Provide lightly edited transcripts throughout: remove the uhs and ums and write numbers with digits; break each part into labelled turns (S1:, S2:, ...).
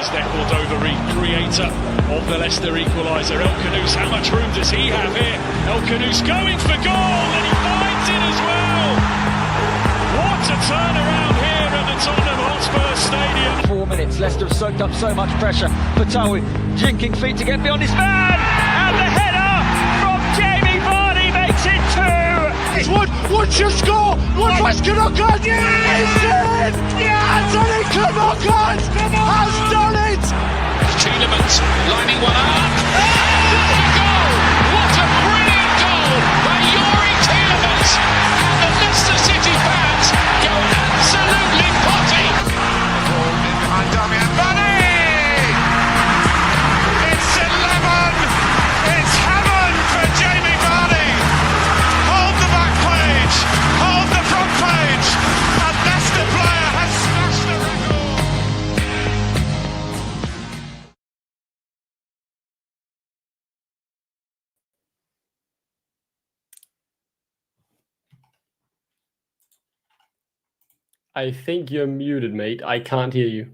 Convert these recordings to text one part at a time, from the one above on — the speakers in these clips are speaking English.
S1: Step Cordoba, creator of the Leicester equaliser. El Khanous, how much room does he have here? El Khanous going for goal, and he finds it as well. What a turnaround here at the Tottenham Hotspur Stadium.
S2: 4 minutes, Leicester have soaked up so much pressure. Fatawi jinking feet to get beyond his man, and the header from Jamie Vardy makes it 2.
S3: It's Wood should score. Wood was Knockout. Yes! Yes! Oli Knockout has done it.
S4: Tielemans lining one up. What a goal! What a brilliant goal by Yuri Tielemans! And the Leicester City fans go absolutely potty. Ball in behind Damian Vardy. It's 11. It's heaven for Jamie Vardy. Hold the back page. Hold the front page. A Leicester player has smashed the record.
S5: I think you're muted, mate. I can't hear you.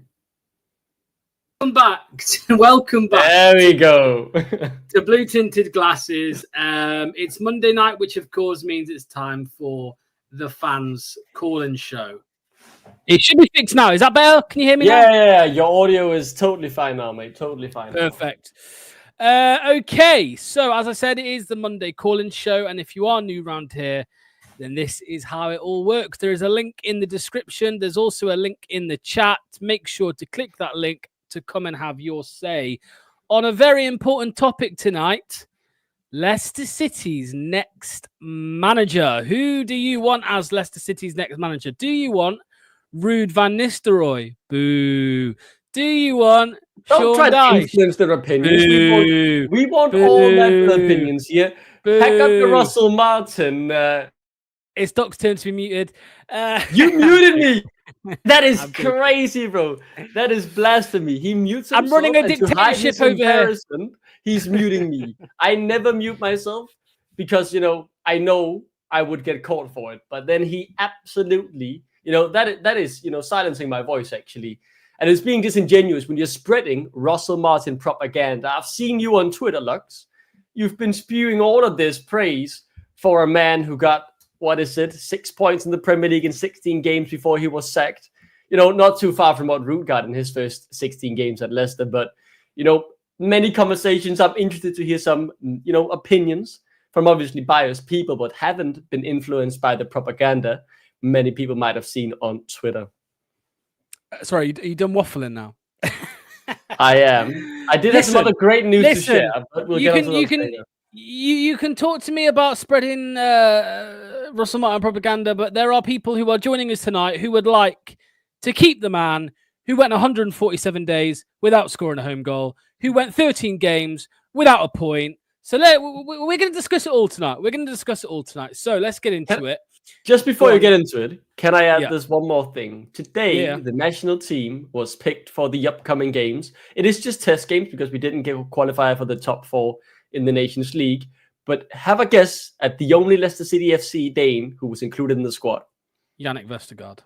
S6: Welcome back.
S5: There we go.
S6: To Blue Tinted Glasses. It's Monday night, which of course means it's time for the fans call-in show. It should be fixed now. Is that better? Can you hear me now?
S5: Yeah. Your audio is totally fine now, mate. Totally fine.
S6: Perfect. Okay, so as I said, it is the Monday call-in show, and if you are new around here, then this is how it all works. There is a link in the description. There's also a link in the chat. Make sure to click that link to come and have your say on a very important topic tonight. Leicester City's next manager. Who do you want as Leicester City's next manager? Do you want Ruud van Nistelrooy? Boo. Do you want
S5: Don't
S6: Sean
S5: try to
S6: Dyche?
S5: influence their opinions.
S6: Boo.
S5: We want
S6: Boo.
S5: all level opinions here.
S6: Boo.
S5: Pack up the Russell Martin.
S6: It's Doc's turn to be muted.
S5: You muted me. That is crazy, bro. That is blasphemy. He mutes himself.
S6: I'm running a
S5: and to hide
S6: dictatorship
S5: his
S6: over here.
S5: embarrassment, he's muting me. I never mute myself because, I know I would get caught for it. But then he absolutely, that is silencing my voice, actually. And it's being disingenuous when you're spreading Russell Martin propaganda. I've seen you on Twitter, Lux. You've been spewing all of this praise for a man who got 6 points in the Premier League in 16 games before he was sacked. Not too far from what Ruud got in his first 16 games at Leicester. But, many conversations. I'm interested to hear some, opinions from obviously biased people, but haven't been influenced by the propaganda many people might have seen on Twitter.
S6: Sorry, are you done waffling now?
S5: I am. I did have some other great news to share, but we'll get on to those later.
S6: You can talk to me about spreading Russell Martin propaganda, but there are people who are joining us tonight who would like to keep the man who went 147 days without scoring a home goal, who went 13 games without a point. So we're going to discuss it all tonight. So let's get into it.
S5: Just before you get into it, can I add this one more thing? Today, the national team was picked for the upcoming games. It is just test games because we didn't get qualified for the top 4 in the Nations League. But have a guess at the only Leicester City FC Dane who was included in the squad.
S6: Yannick Vestergaard.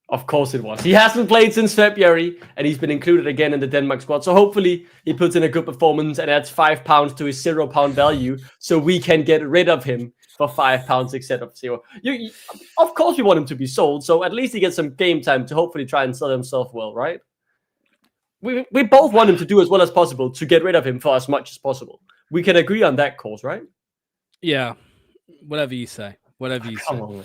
S5: Of course it was. He hasn't played since February, and he's been included again in the Denmark squad. So hopefully he puts in a good performance and adds £5 to his £0 value so we can get rid of him for £5 instead of 0. Of course we want him to be sold, so at least he gets some game time to hopefully try and sell himself well, right? We both want him to do as well as possible to get rid of him for as much as possible. We can agree on that course, right?
S6: Yeah, whatever you say.
S5: Come on.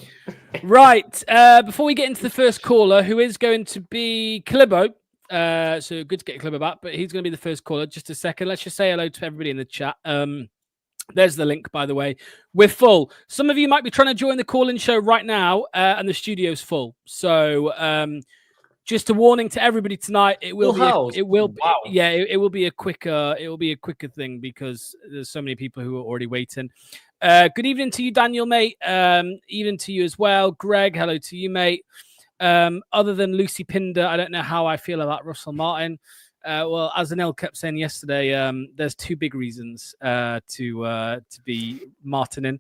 S6: Right, before we get into the first caller, who is going to be Clibbo. So good to get Clibbo back, but he's going to be the first caller. Just a second. Let's just say hello to everybody in the chat. There's the link, by the way. We're full. Some of you might be trying to join the call-in show right now, and the studio's full. So just a warning to everybody tonight. It will be a quicker thing because there's so many people who are already waiting. Good evening to you, Daniel, mate. Evening to you as well. Greg, hello to you, mate. Other than Lucy Pinder, I don't know how I feel about Russell Martin. Well, as Anel kept saying yesterday, there's two big reasons to be Martinin.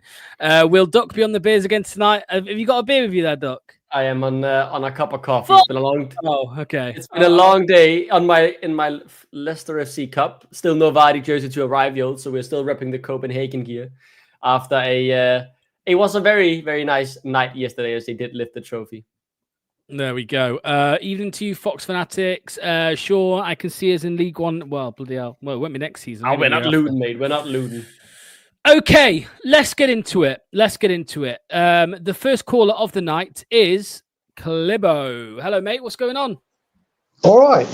S6: Will Duck be on the beers again tonight? Have you got a beer with you there, Duck?
S5: I am on a cup of coffee. It's been a long.
S6: Okay.
S5: It's been a long day in my Leicester FC Cup. Still no Vardy jersey to arrive yet, so we're still repping the Copenhagen gear. After it was a very, very nice night yesterday as they did lift the trophy.
S6: There we go. Evening to you, Fox fanatics. Sure, I can see us in League One. Well, bloody hell. Well, it won't be next season.
S5: We're not Luton, mate. We're not Luton.
S6: Okay, let's get into it. The first caller of the night is Clibbo. Hello, mate. What's going on?
S7: All right.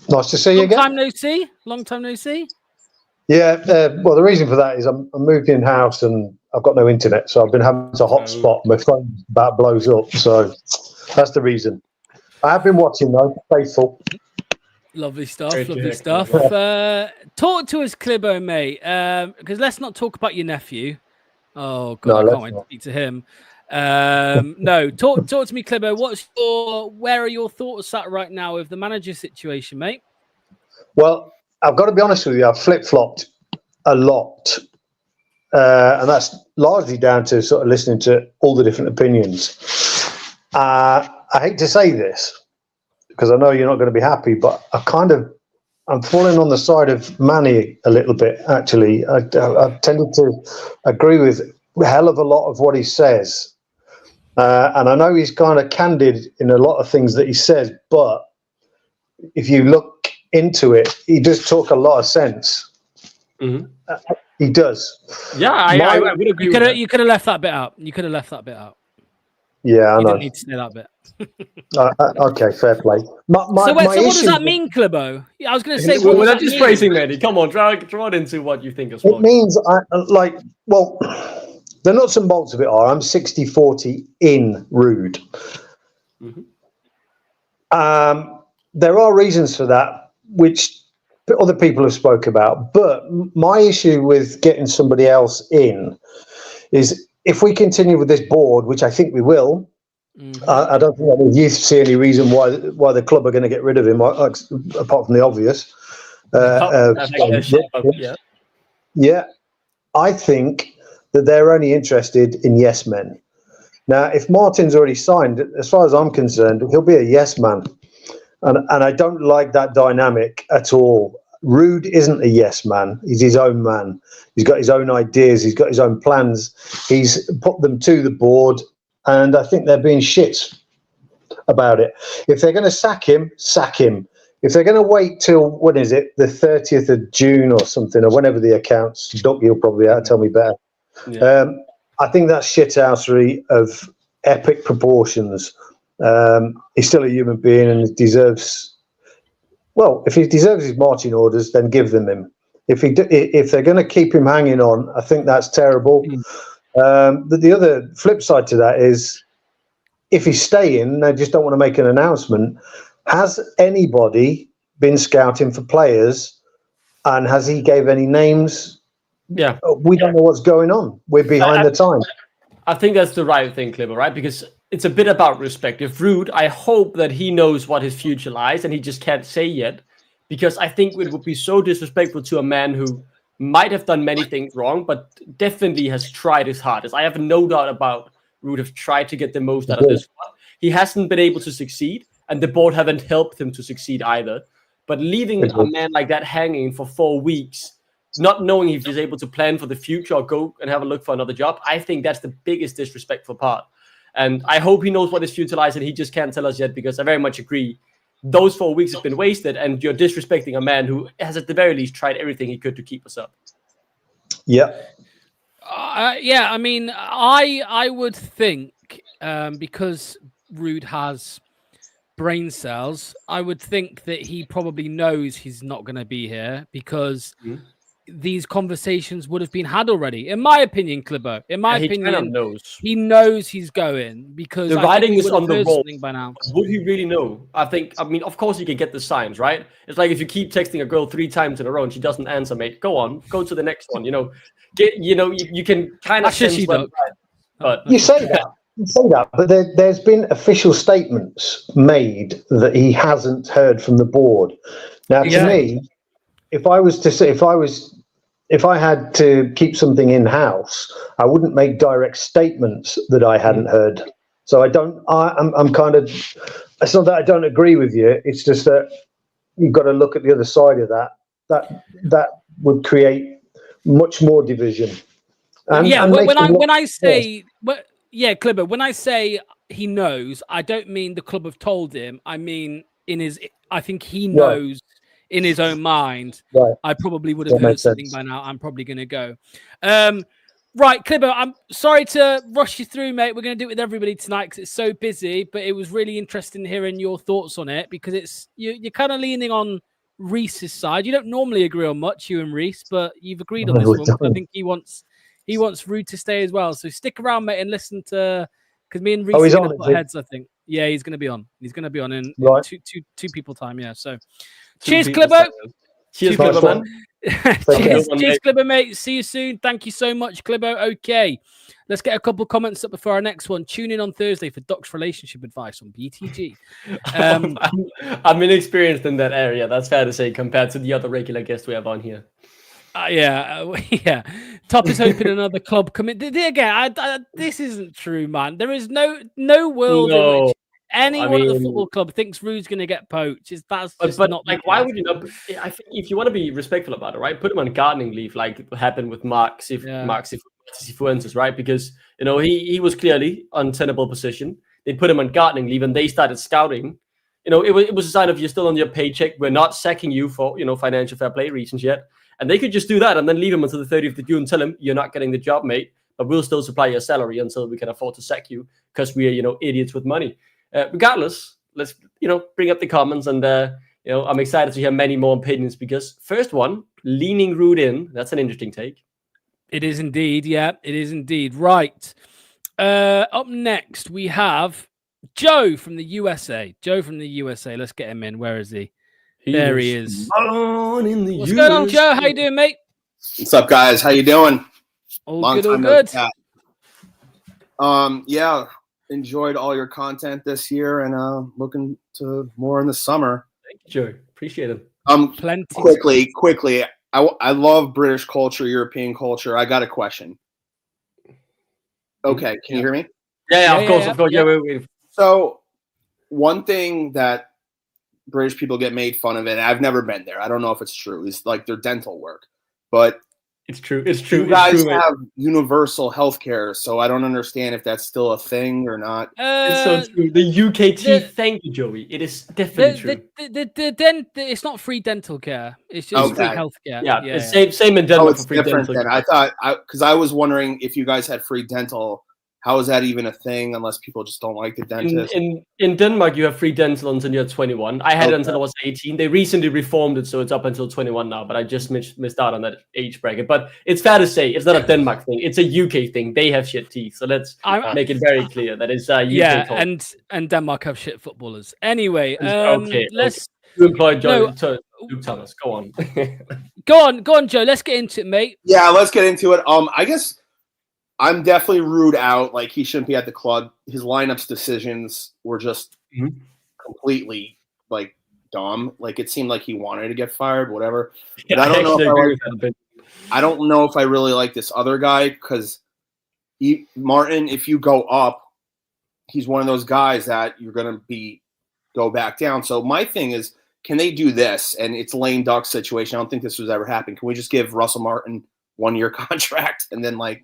S7: Nice to see you again.
S6: Long time no see.
S7: Yeah. Well, the reason for that is I'm moved in house and I've got no internet, so I've been having to hotspot. My phone about blows up, so that's the reason. I have been watching though, faithful.
S6: Lovely stuff.
S5: Great
S6: Lovely
S5: to
S6: stuff. Talk to us, Clibbo, mate. Because let's not talk about your nephew. Oh God, I can't wait to speak to him. No, talk to me, Clibbo. Where are your thoughts at right now with the manager situation, mate?
S7: Well, I've got to be honest with you. I've flip-flopped a lot, and that's largely down to sort of listening to all the different opinions. I hate to say this, because I know you're not going to be happy, but I'm falling on the side of Manny a little bit, actually. I tended to agree with a hell of a lot of what he says. And I know he's kind of candid in a lot of things that he says, but if you look into it, he does talk a lot of sense. Mm-hmm. He does.
S5: Yeah, I would agree with that.
S6: You could have left that bit out.
S7: Yeah, I know.
S6: You didn't need to say that bit.
S7: Okay, fair play.
S6: So what does that mean, Clibbo? I was going to say,
S5: we're not just praising Manny. Come on, draw it into what you think as well.
S7: It means, the nuts and bolts of it are, I'm 60-40 in Rude. Mm-hmm. There are reasons for that, which other people have spoke about. But my issue with getting somebody else in is if we continue with this board, which I think we will, I don't think that you see any reason why the club are going to get rid of him, apart from the obvious. Yeah, I think that they're only interested in yes men. Now, if Martin's already signed, as far as I'm concerned, he'll be a yes man. And I don't like that dynamic at all. Rude isn't a yes man. He's his own man. He's got his own ideas. He's got his own plans. He's put them to the board. And I think they're being shits about it. If they're going to sack him, sack him. If they're going to wait till, the 30th of June or something, or whenever the accounts, Doug, you'll probably tell me better. Yeah. I think that's shithousery of epic proportions. He's still a human being and deserves, if he deserves his marching orders, then give them him. If they're going to keep him hanging on, I think that's terrible. But the other flip side to that is if he's staying, they just don't want to make an announcement. Has anybody been scouting for players and has he gave any names?
S5: Yeah.
S7: We don't know what's going on. We're behind the time.
S5: I think that's the right thing, Clibbo, right? Because it's a bit about respect. If Rude, I hope that he knows what his future lies and he just can't say yet. Because I think it would be so disrespectful to a man who might have done many things wrong, but definitely has tried his hardest. I have no doubt about Rude have tried to get the most out of this one. He hasn't been able to succeed, and the board haven't helped him to succeed either. But leaving a man like that hanging for 4 weeks, not knowing if he's able to plan for the future or go and have a look for another job, I think that's the biggest disrespectful part. And I hope he knows what his future lies, and he just can't tell us yet, because I very much agree. Those 4 weeks have been wasted, and you're disrespecting a man who has, at the very least, tried everything he could to keep us up.
S7: Yeah.
S6: I mean, I would think because Rude has brain cells, I would think that he probably knows he's not going to be here because these conversations would have been had already. In my opinion, Clibbo, he knows he's going because
S5: the writing is on the wall.
S6: By now.
S5: Would he really know? I mean, of course you can get the signs, right? It's like if you keep texting a girl 3 times in a row and she doesn't answer, mate, go to the next one. You can kind of sense what, but
S7: you say that, but there's been official statements made that he hasn't heard from the board. Now,
S6: Yeah.
S7: to me, if I had to keep something in house, I wouldn't make direct statements that I hadn't heard. So I'm kind of. It's not that I don't agree with you. It's just that you've got to look at the other side of that. That would create much more division.
S6: When I say Clibber, when I say he knows, I don't mean the club have told him. I mean I think he knows in his own mind.
S7: Right.
S6: I probably would have
S7: That
S6: heard
S7: makes
S6: something
S7: sense.
S6: by now. I'm probably going to go. Right, Clibber, I'm sorry to rush you through, mate. We're going to do it with everybody tonight because it's so busy, but it was really interesting hearing your thoughts on it because you're kind of leaning on Reese's side. You don't normally agree on much, you and Reese, but you've agreed on this one. I think he wants Rude to stay as well. So stick around, mate, and listen to because me and Reese are going to butt heads, I think. Yeah, he's going to be on. He's going to be on in two people time. Yeah. So cheers, Clibbo.
S5: Cheers, Clibbo, man.
S6: Cheers, Clibbo, mate. See you soon. Thank you so much, Clibbo. Okay. Let's get a couple of comments up before our next one. Tune in on Thursday for Doc's relationship advice on BTG.
S5: I'm inexperienced in that area. That's fair to say compared to the other regular guests we have on here.
S6: Yeah. Top is hoping another club commit. Again, this isn't true, man. There is no world in which anyone at the football club thinks Rude's going to get poached. That's just not
S5: like, why would you not? I think if you want to be respectful about it, right, put him on gardening leave, like happened with Mark Cifuentes, right? Because he was clearly untenable position. They put him on gardening leave, and they started scouting. It was a sign of you're still on your paycheck. We're not sacking you for financial fair play reasons yet. And they could just do that and then leave him until the 30th of June, tell him you're not getting the job, mate, but we'll still supply your salary until we can afford to sack you because we are, idiots with money. Regardless, let's, bring up the comments and, I'm excited to hear many more opinions because first one, leaning Rude in, that's an interesting take.
S6: It is indeed. Yeah, it is indeed. Right. Up next, we have Joe from the USA. Let's get him in. Where is he? There he is. What's going on, Joe? How you doing, mate?
S8: What's up, guys? How you doing?
S6: All good.
S8: Yeah, enjoyed all your content this year, and looking to more in the summer.
S5: Thank you, Joe. Appreciate it.
S6: Plenty.
S8: Quickly. I love British culture, European culture. I got a question. Okay, can you hear me?
S5: Yeah, of course. Yeah.
S8: So, one thing that British people get made fun of it. I've never been there. I don't know if it's true. It's like their dental work, but
S5: it's true.
S8: You guys have universal health care, so I don't understand if that's still a thing or not.
S5: It's so true. The UK teeth. Thank you, Joey. It is definitely true.
S6: It's not free dental care. It's just free health care.
S5: Yeah, it's same in Denmark.
S8: It's different then. I thought because I was wondering if you guys had free dental. How is that even a thing unless people just don't like the dentist?
S5: In Denmark, you have free dental until you're 21. I had it until I was 18. They recently reformed it, so it's up until 21 now, but I just missed out on that age bracket. But it's fair to say it's not a Denmark thing. It's a UK thing. They have shit teeth. So let's make it very clear that it's UK culture.
S6: and Denmark have shit footballers. Anyway, let's...
S5: You employ Joe to tell us. Go on.
S6: Go on, Joe. Let's get into it, mate.
S8: Yeah, let's get into it. I guess... I'm definitely Rude out. Like, he shouldn't be at the club. His lineups decisions were just completely, like, dumb. Like, it seemed like he wanted to get fired, whatever. But I don't know if I really like this other guy because Martin, if you go up, he's one of those guys that you're going to go back down. So my thing is, can they do this? And it's lame duck situation. I don't think this was ever happened. Can we just give Russell Martin 1-year contract and then, like,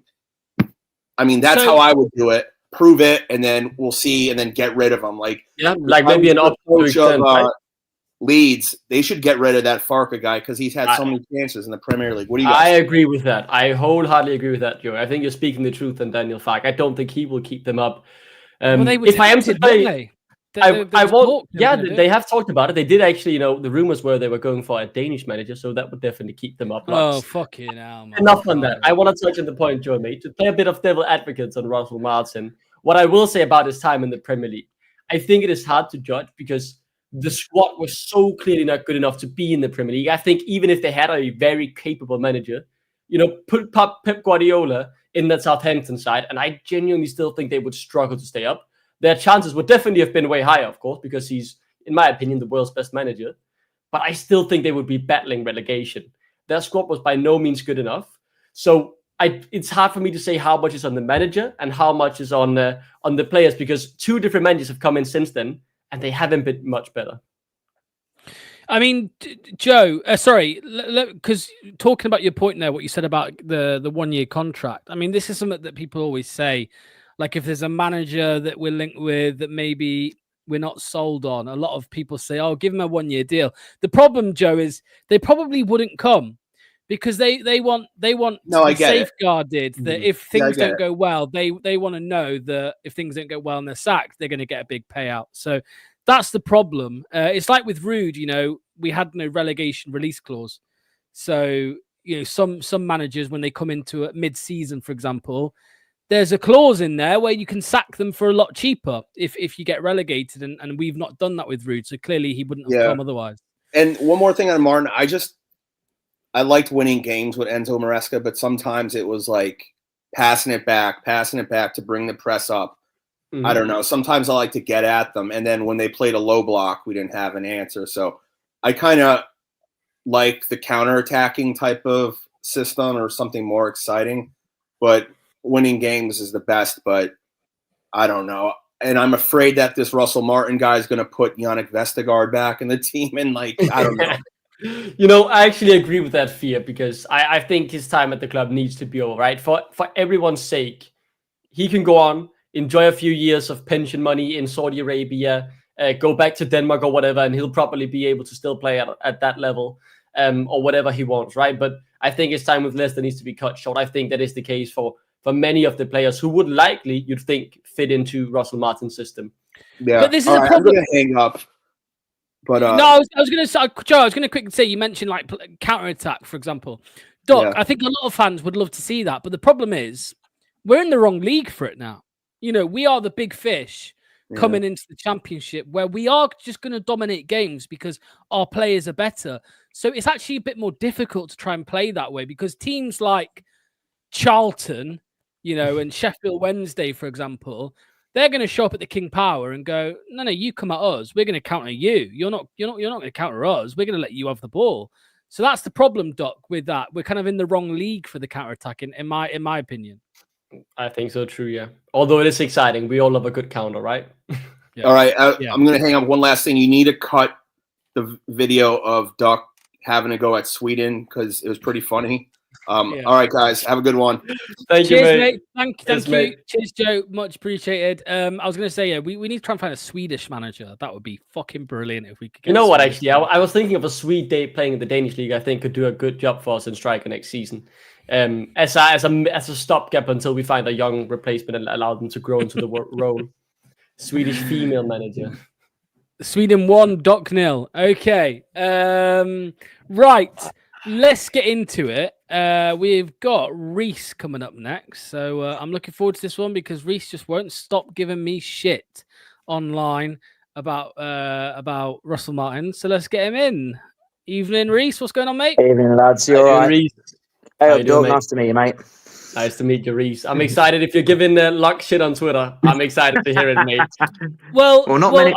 S8: that's how I would do it. Prove it, and then we'll see, and then get rid of him. Like
S5: maybe an approach
S8: of Leeds. They should get rid of that Farke guy because he's had so many chances in the Premier League. What do you guys think?
S5: Agree with that. I wholeheartedly agree with that, Joe. I think you're speaking the truth on Daniel Farke. I don't think he will keep them up. If I am to play, I won't. Yeah, they have talked about it. They did actually. The rumors were they were going for a Danish manager, so that would definitely keep them up.
S6: Oh, fucking hell, man.
S5: Enough on that. I want to touch on the point, Joe, mate. To play a bit of devil advocates on Russell Martin. What I will say about his time in the Premier League, I think it is hard to judge because the squad was so clearly not good enough to be in the Premier League. I think even if they had a very capable manager, put Pep Guardiola in that Southampton side, and I genuinely still think they would struggle to stay up. Their chances would definitely have been way higher, of course, because he's, in my opinion, the world's best manager. but I still think they would be battling relegation. Their squad was by no means good enough. So it's hard for me to say how much is on the manager and how much is on the players, because 2 different managers have come in since then and they haven't been much better.
S6: I mean, Joe, sorry, because talking about your point there, what you said about the 1-year contract. I mean, this is something that people always say. Like, if there's a manager that we're linked with that maybe we're not sold on, a lot of people say, "Oh, give him a 1-year deal." The problem, Joe, is they probably wouldn't come because they want
S8: No, I get
S6: safeguarded
S8: it.
S6: that if things
S8: get
S6: don't
S8: it.
S6: go well, they want to know that if things don't go well and they're sacked, they're going to get a big payout. So that's the problem. It's like with Rude, we had no relegation release clause. So, some managers, when they come into a mid-season, for example, there's a clause in there where you can sack them for a lot cheaper if you get relegated. And we've not done that with Rude. So clearly he wouldn't have come otherwise.
S8: And one more thing on Martin, I liked winning games with Enzo Maresca, but sometimes it was like passing it back to bring the press up. Mm-hmm. I don't know. Sometimes I like to get at them. And then when they played a low block, we didn't have an answer. So I kind of like the counter-attacking type of system or something more exciting. But winning games is the best. But I don't know. And I'm afraid that this Russell Martin guy is going to put Yannick Vestergaard back in the team. And I don't know.
S5: I actually agree with that fear, because I think his time at the club needs to be over, right? For everyone's sake, he can go on, enjoy a few years of pension money in Saudi Arabia, go back to Denmark or whatever, and he'll probably be able to still play at that level or whatever he wants, right? But I think his time with Leicester needs to be cut short. I think that is the case for many of the players who would likely, you'd think, fit into Russell Martin's system.
S8: Yeah,
S6: but this is a problem.
S8: I'm going to hang up. But
S6: no, I was going to say, Joe, I was going to quickly say, you mentioned like counter-attack, for example. Doc, I think a lot of fans would love to see that. But the problem is, we're in the wrong league for it now. We are the big fish coming into the Championship, where we are just going to dominate games because our players are better. So it's actually a bit more difficult to try and play that way, because teams like Charlton, and Sheffield Wednesday, for example, they're going to show up at the King Power and go, no, you come at us. We're going to counter you. You're not going to counter us. We're going to let you have the ball. So that's the problem, Doc, with that. We're kind of in the wrong league for the counter-attack, in my opinion.
S5: I think so, true, yeah. Although it is exciting. We all love a good counter, right?
S8: Yeah. All right, I'm going to hang up. One last thing. You need to cut the video of Doc having to go at Sweden, because it was pretty funny. All right, guys, have a good one.
S5: Thank you, mate.
S6: Thank you. Mate. Cheers, Joe. Much appreciated. I was going to say, we need to try and find a Swedish manager. That would be fucking brilliant if we could get.
S5: You know what? Actually, I was thinking of a Swede playing in the Danish league. I think could do a good job for us in striker next season, as a stopgap until we find a young replacement and allow them to grow into the role. Swedish female manager.
S6: Sweden 1, Doc 0. Okay. Right. Let's get into it. We've got Reese coming up next. So I'm looking forward to this one, because Reese just won't stop giving me shit online about Russell Martin. So let's get him in. Evening, Reese. What's going on, mate?
S9: Evening, lads. You all right?
S5: Reese?
S9: Hey, Doug. Nice to meet you, mate.
S5: Nice to meet you, Reese. I'm excited. If you're giving luck shit on Twitter, I'm excited to hear it, mate.
S6: Well, many.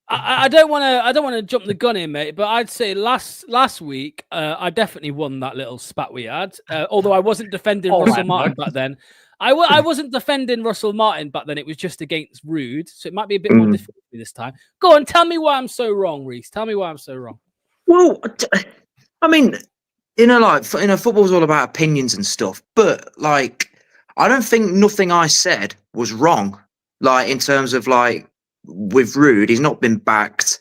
S6: I don't want to jump the gun in, mate, but I'd say last week I definitely won that little spat we had. Although I wasn't defending Russell Martin back then. I wasn't defending Russell Martin back then. It was just against Rude, so it might be a bit more difficult this time. Go on, tell me why I'm so wrong, Reese. Tell me why I'm so wrong.
S9: Well, I mean, football's all about opinions and stuff, but like, I don't think nothing I said was wrong. Like, in terms of like, with Rude, he's not been backed.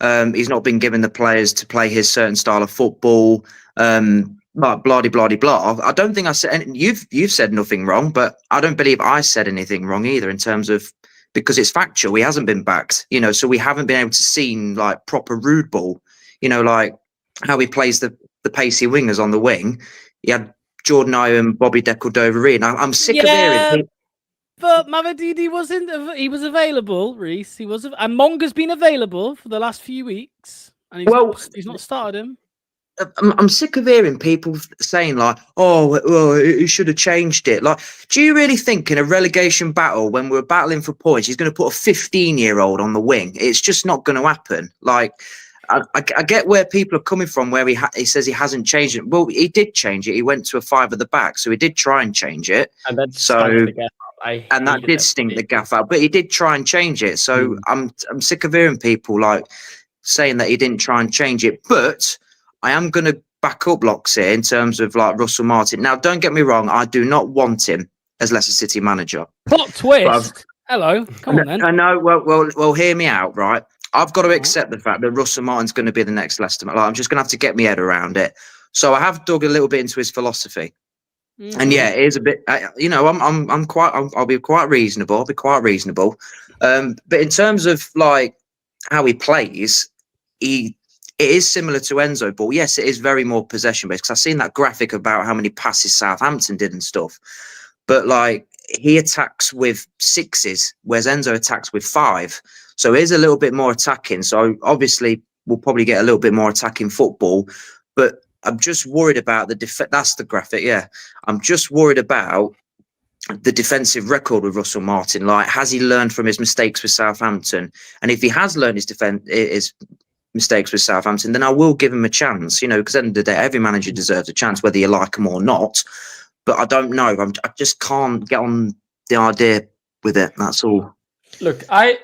S9: He's not been given the players to play his certain style of football. Like blah blah blah. I don't think I said. And you've said nothing wrong, but I don't believe I said anything wrong either. In terms of, because it's factual, he hasn't been backed. So we haven't been able to see like proper Rude ball. Like how he plays the pacey wingers on the wing. He had Jordan Ayew and Bobby Decordova-Reid. I'm sick of hearing.
S6: But Mavididi wasn't. He was available, Reese. He was, and Monga's been available for the last few weeks, and he's not started him.
S9: I'm sick of hearing people saying like, "Oh, well, he should have changed it." Like, do you really think in a relegation battle, when we're battling for points, he's going to put a 15-year-old on the wing? It's just not going to happen. Like, I get where people are coming from, where he says he hasn't changed it. Well, he did change it. He went to a 5 at the back, so he did try and change it.
S5: And that
S9: So
S5: stunk the gaff out.
S9: and that did stink the gaff out, but he did try and change it. So I'm sick of hearing people like saying that he didn't try and change it. But I am going to back up Locks here in terms of like Russell Martin. Now, don't get me wrong, I do not want him as Leicester City manager.
S6: Plot twist. Hello, come on then.
S9: I know. Well, hear me out, right? I've got to accept the fact that Russell Martin's going to be the next Leicester. Like, I'm just going to have to get my head around it. So I have dug a little bit into his philosophy, and yeah, it is a bit. I'll be quite reasonable. I'll be quite reasonable. But in terms of like how he plays, it is similar to Enzo Ball. Yes, it is very more possession based because I've seen that graphic about how many passes Southampton did and stuff. But like he attacks with 6s, whereas Enzo attacks with 5. So it is a little bit more attacking. So obviously we'll probably get a little bit more attacking football. But I'm just worried about that's the graphic, yeah. I'm just worried about the defensive record with Russell Martin. Like, has he learned from his mistakes with Southampton? And if he has learned his mistakes with Southampton, then I will give him a chance, because at the end of the day, every manager deserves a chance, whether you like him or not. But I don't know. I just can't get on the idea with it. That's all.
S5: Look, I'm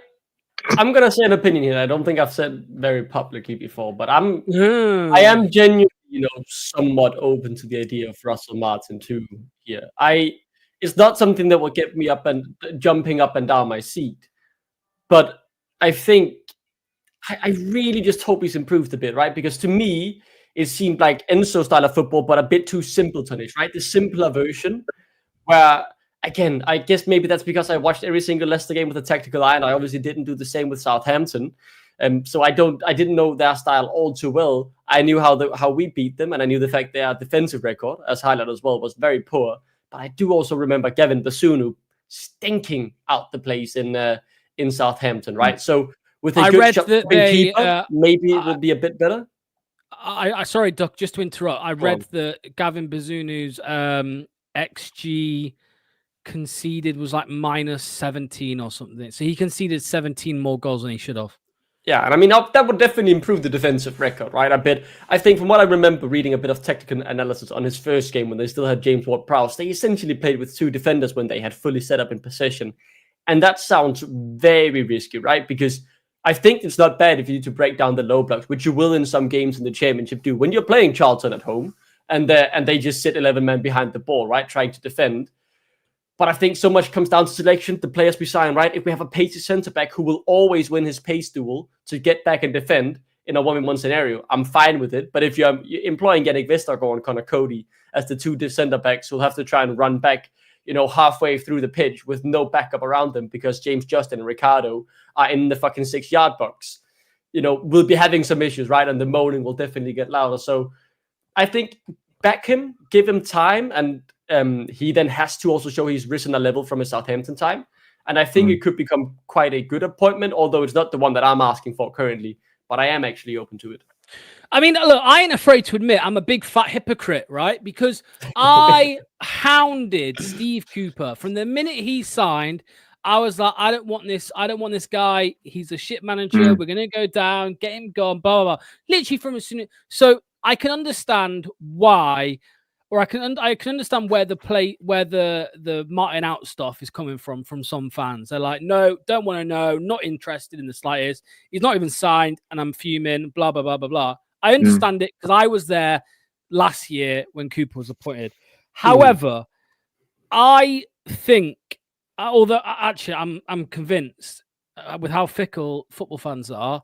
S5: gonna say an opinion here. I don't think I've said very publicly before, but I am genuinely, somewhat open to the idea of Russell Martin too here. It's not something that will get me up and jumping up and down my seat, but I think I really just hope he's improved a bit, right? Because to me, it seemed like Enzo's style of football, but a bit too simpletonish, right? The simpler version, where again, I guess maybe that's because I watched every single Leicester game with a tactical eye, and I obviously didn't do the same with Southampton. So I didn't know their style all too well. I knew how we beat them, and I knew the fact their defensive record, as highlighted as well, was very poor. But I do also remember Gavin Basunu stinking out the place in Southampton, right? So with a good shot keeper, maybe it would be a bit better.
S6: I sorry, Duck, just to interrupt. I read that Gavin Bazunu's XG conceded was like minus 17 or something. So he conceded 17 more goals than he should have.
S5: Yeah, and I mean, that would definitely improve the defensive record, right? I think from what I remember reading a bit of tactical analysis on his first game when they still had James Ward-Prowse, they essentially played with 2 defenders when they had fully set up in possession. And that sounds very risky, right? Because I think it's not bad if you need to break down the low blocks, which you will in some games in the Championship do. When you're playing Charlton at home and they just sit 11 men behind the ball, right, trying to defend. But I think so much comes down to selection, the players we sign, right? If we have a pacey centre-back who will always win his pace duel to get back and defend in a 1v1 scenario, I'm fine with it. But if you're employing Yannick Vestergaard and Connor Cody as the 2 centre-backs who'll have to try and run back, halfway through the pitch with no backup around them because James Justin and Ricardo are in the fucking 6-yard box, we'll be having some issues, right? And the moaning will definitely get louder. So I think back him, give him time, and he then has to also show he's risen a level from his Southampton time. And I think it could become quite a good appointment, although it's not the one that I'm asking for currently, but I am actually open to it.
S6: I mean, look, I ain't afraid to admit I'm a big fat hypocrite, right? Because I hounded Steve Cooper from the minute he signed. I was like, I don't want this guy. He's a shit manager. We're going to go down, get him gone, blah, blah, blah. Literally from as soon as... So I can understand why, or I can understand where the Martin out stuff is coming from some fans. They're like, no, don't want to know, not interested in the slightest. He's not even signed, and I'm fuming, blah, blah, blah, blah, blah. I understand it because I was there last year when Cooper was appointed. However, I think, although actually I'm convinced with how fickle football fans are,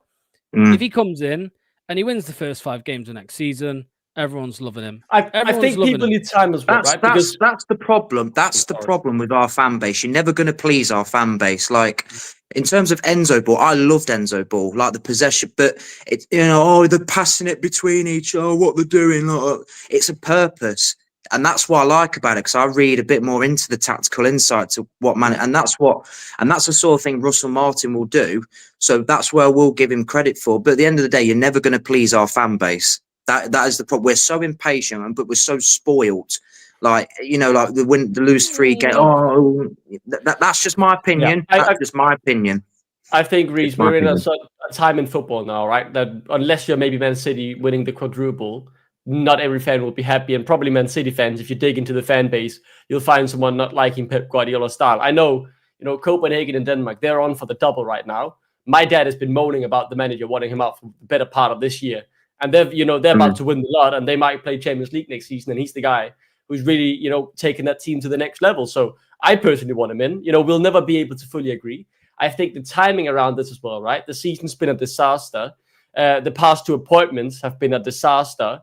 S6: if he comes in and he wins the first 5 games of next season, everyone's loving him.
S5: I think people need time as well, right?
S9: Because that's the problem. That's the problem with our fan base. You're never going to please our fan base. Like, in terms of Enzo Ball, I loved Enzo Ball, like the possession, but it's, they're passing it between each other, what they're doing. Like, it's a purpose. And that's what I like about it, because I read a bit more into the tactical insight to what man, and that's the sort of thing Russell Martin will do. So that's where we'll give him credit for. But at the end of the day, you're never going to please our fan base. That is the problem. We're so impatient, but we're so spoiled. Like, like the lose 3 games. Oh, that's just my opinion.
S5: Yeah,
S9: That's just my opinion.
S5: I think, Reece,
S9: It's my
S5: we're in a
S9: opinion.
S5: sort of time in football now, right? That unless you're maybe Man City winning the quadruple, not every fan will be happy. And probably Man City fans, if you dig into the fan base, you'll find someone not liking Pep Guardiola's style. I know, Copenhagen and Denmark, they're on for the double right now. My dad has been moaning about the manager wanting him out for the better part of this year. And they're about to win the lot, and they might play Champions League next season. And he's the guy who's really, taking that team to the next level. So I personally want him in. We'll never be able to fully agree. I think the timing around this as well, right? The season's been a disaster. The past 2 appointments have been a disaster.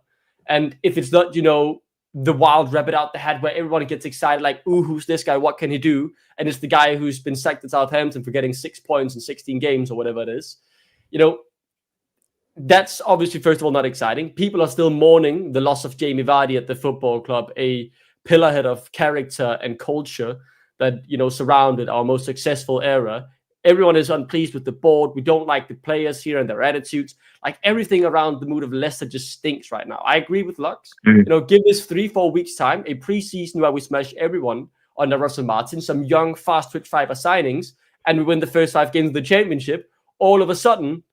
S5: And if it's not, the wild rabbit out the hat where everyone gets excited, like, ooh, who's this guy? What can he do? And it's the guy who's been sacked at Southampton for getting 6 points in 16 games or whatever it is. That's obviously, first of all, not exciting. People are still mourning the loss of Jamie Vardy at the football club, a pillarhead of character and culture that, surrounded our most successful era. Everyone is unpleased with the board. We don't like the players here and their attitudes. Like, everything around the mood of Leicester just stinks right now. I agree with Lux. Give this 3-4 weeks time, a preseason where we smash everyone under Russell Martin, some young, fast twitch fiber signings, and we win the first 5 games of the championship. All of a sudden,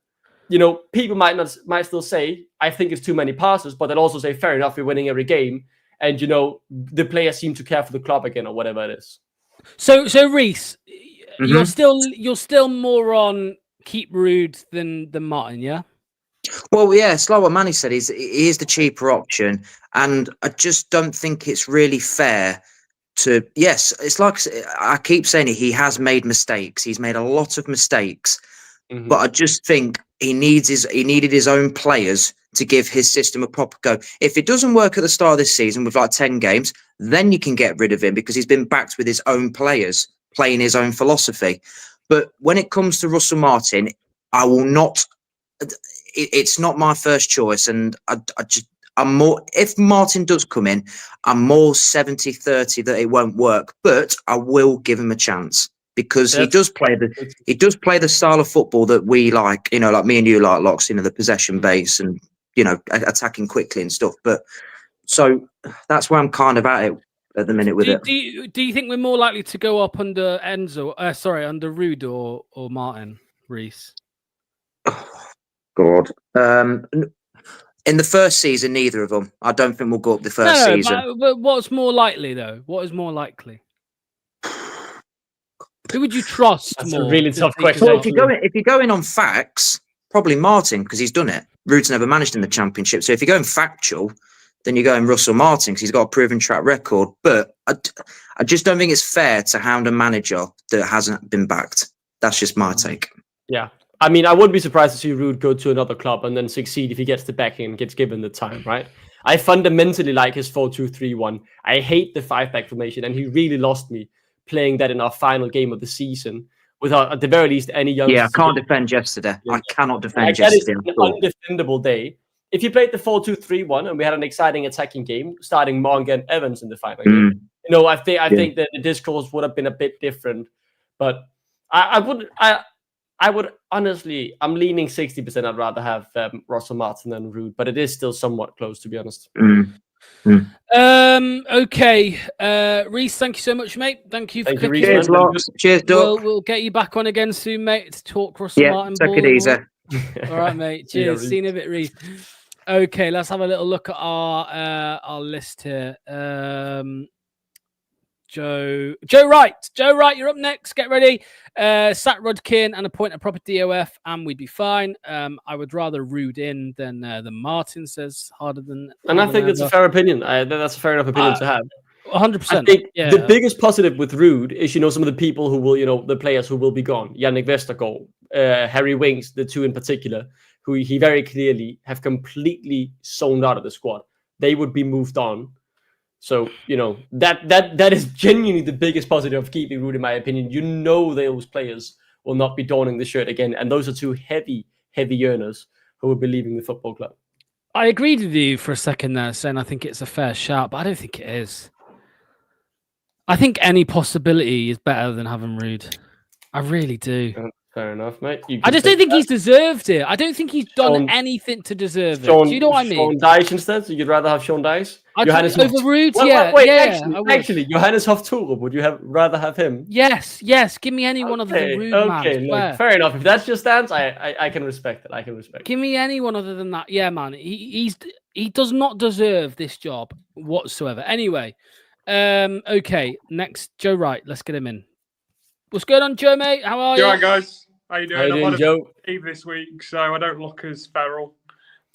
S5: people might still say, I think it's too many passes, but they'll also say, fair enough, we're winning every game. And, the players seem to care for the club again, or whatever it is.
S6: So Reece, you're still more on keep Rude than Martin, yeah?
S9: Well, yeah, it's like what Manny said. He is the cheaper option, and I just don't think it's really fair to. Yes, it's like I keep saying it. He has made mistakes. He's made a lot of mistakes, but I just think he needed his own players to give his system a proper go. If it doesn't work at the start of this season with like 10 games, then you can get rid of him because he's been backed with his own players playing his own philosophy. But when it comes to Russell Martin, I will not. It's not my first choice, and I'm more. If Martin does come in, I'm more 70-30 that it won't work, but I will give him a chance because he does play the style of football that we like. Like me and you like, Locks. The possession base and attacking quickly and stuff. But so that's where I'm kind of at it at the minute with it.
S6: Do you think we're more likely to go up under under Rude or Martin, Reece?
S9: God. In the first season, neither of them. I don't think we'll go up the first season.
S6: But what's more likely, though? What is more likely? Who would you trust
S5: That's
S6: more?
S5: a really tough question.
S9: Well, if you're going on facts, probably Martin, because he's done it. Rude's never managed in the Championship. So if you're going factual, then you're going Russell Martin because he's got a proven track record. But I just don't think it's fair to hound a manager that hasn't been backed. That's just my take.
S5: Yeah. I mean, I wouldn't be surprised to see Rude go to another club and then succeed if he gets the backing and gets given the time, right? I fundamentally like his 4-2-3-1. I hate the 5-back formation, and he really lost me playing that in our final game of the season without, at the very least, any young.
S9: Yeah, I can't defend yesterday. I cannot defend
S5: that
S9: yesterday.
S5: That is an undefendable day. If you played the 4-2-3-1 and we had an exciting attacking game, starting Monga and Evans in the final game, I think that the discourse would have been a bit different. But I would honestly, I'm leaning 60%. I'd rather have Russell Martin than Rude, but it is still somewhat close, to be honest.
S6: Okay. Reece, thank you so much, mate. Thank you for clicking.
S9: Cheers, Locks. Cheers, Doug.
S6: We'll get you back on again soon, mate, to talk Russell Martin.
S9: Take it easy.
S6: All right, mate. Cheers. See you in a bit, Reece. Okay, let's have a little look at our list here. Joe Wright, you're up next. Get ready. Sack Rudkin and appoint a proper DOF, and we'd be fine. I would rather Rude in than Martin, says harder than.
S5: And I think that's a fair opinion. That's a fair enough opinion to have.
S6: 100%.
S5: I think the biggest positive with Rude is, some of the people who will, the players who will be gone. Yannick Vestergaard, Harry Winks, the two in particular, who he very clearly have completely zoned out of the squad. They would be moved on. So, that is genuinely the biggest positive of keeping Rude, in my opinion. Those players will not be donning the shirt again. And those are two heavy earners who will be leaving the football club.
S6: I agreed with you for a second there, saying I think it's a fair shout, but I don't think it is. I think any possibility is better than having Rude. I really do.
S5: Fair enough, mate.
S6: I just don't think he's deserved it. I don't think he's done anything to deserve it. Do you know what I mean?
S5: Sean Dyche instead. So you'd rather have Sean Dyche?
S6: Johannes over Ruud,
S5: Wait,
S6: yeah.
S5: actually, Johannes Hofturu, would you rather have him?
S6: Yes. Give me anyone other than Ruud, man.
S5: Okay, look, fair enough. If that's your stance, I can respect it.
S6: Give me anyone other than that. Yeah, man. He does not deserve this job whatsoever. Anyway, okay. Next, Joe Wright. Let's get him in. What's going on, Joe, mate? How are you?
S10: Alright, guys. How you doing?
S5: How you doing, Joe?
S10: Leave this week, so I don't look as feral.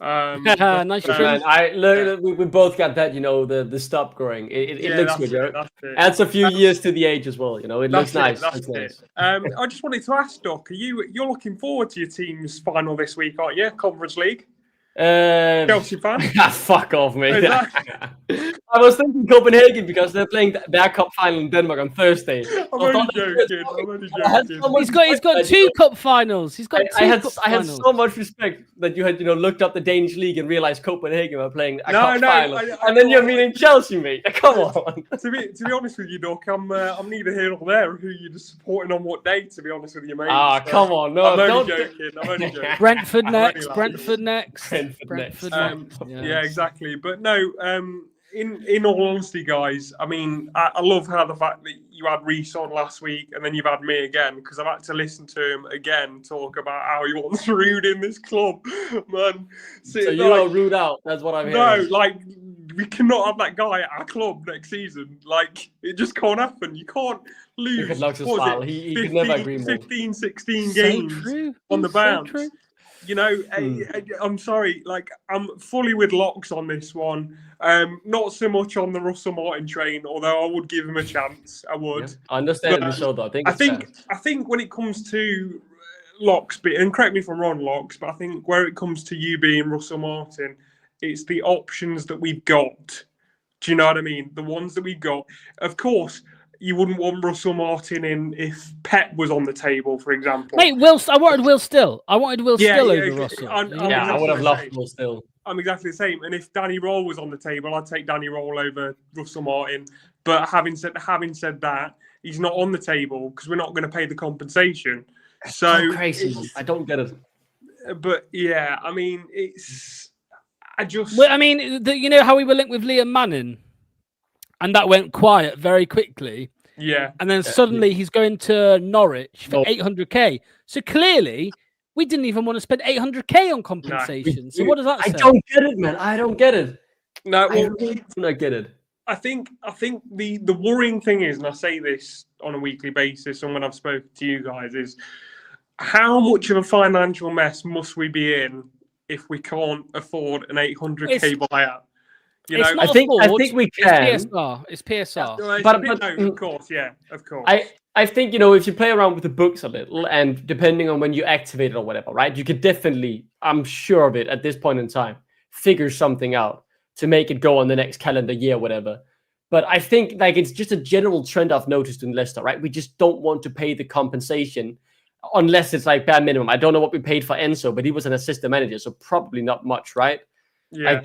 S6: Nice trim.
S5: Man, we both got that, the stop growing. It looks good, Joe. Adds a few years to the age as well, It looks nice.
S10: That's nice. I just wanted to ask, Doc, you're looking forward to your team's final this week, aren't you? Conference League? Chelsea fan?
S5: Fuck off, mate. I was thinking Copenhagen because they're playing their cup final in Denmark on Thursday.
S10: I'm only joking.
S6: He's got two cup finals.
S5: I had so much respect that you had looked up the Danish league and realized Copenhagen were playing a cup final, and then you're meeting Chelsea, mate. Come on.
S10: To be honest with you, Doc, I'm neither here nor there. Who you're just supporting on what day? To be honest with you, mate.
S5: Come on, no,
S10: I'm only joking.
S6: Brentford next. Brentford next.
S10: Yeah, exactly. But no, in all honesty, guys, I mean, I love how the fact that you had Reece on last week and then you've had me again, because I've had to listen to him again talk about how he wants Ruud in this club, man.
S5: So you are Ruud out. That's what I'm hearing.
S10: No, we cannot have that guy at our club next season. It just can't happen. You can't lose.
S5: He could never agree more.
S10: 15, 16 games on the bounce. I'm sorry. I'm fully with Locks on this one. Not so much on the Russell Martin train, although I would give him a chance. I would.
S5: Yeah, I understand the show, though. I
S10: think when it comes to Locks, and correct me if I'm wrong, Locks, but I think where it comes to you being Russell Martin, it's the options that we've got. Do you know what I mean? The ones that we've got. Of course, you wouldn't want Russell Martin in if Pep was on the table, for example.
S6: Mate, I wanted Will Still. I wanted Will Still over Russell.
S5: I would have loved Will Still.
S10: I'm exactly the same. And if Danny Roll was on the table, I'd take Danny Roll over Russell Martin. But having said that, he's not on the table because we're not going to pay the compensation. So
S5: crazy. I don't get it.
S10: But yeah, I mean,
S6: you know how we were linked with Liam Manning? And that went quiet very quickly.
S10: Yeah.
S6: And then suddenly he's going to Norwich for 800k. So clearly, we didn't even want to spend 800k on compensation. So what does that say?
S5: I don't get it, man. I don't get it.
S10: No,
S5: I really do not get it.
S10: I think the worrying thing is, and I say this on a weekly basis, and when I've spoken to you guys, is how much of a financial mess must we be in if we can't afford an 800k buyout?
S5: I think we can.
S6: It's PSR.
S10: But of course, yeah, of course.
S5: I think, if you play around with the books a little, and depending on when you activate it or whatever, right, you could definitely, I'm sure of it at this point in time, figure something out to make it go on the next calendar year, whatever. But I think it's just a general trend I've noticed in Leicester, right? We just don't want to pay the compensation unless it's bare minimum. I don't know what we paid for Enzo, but he was an assistant manager, so probably not much, right?
S10: Yeah.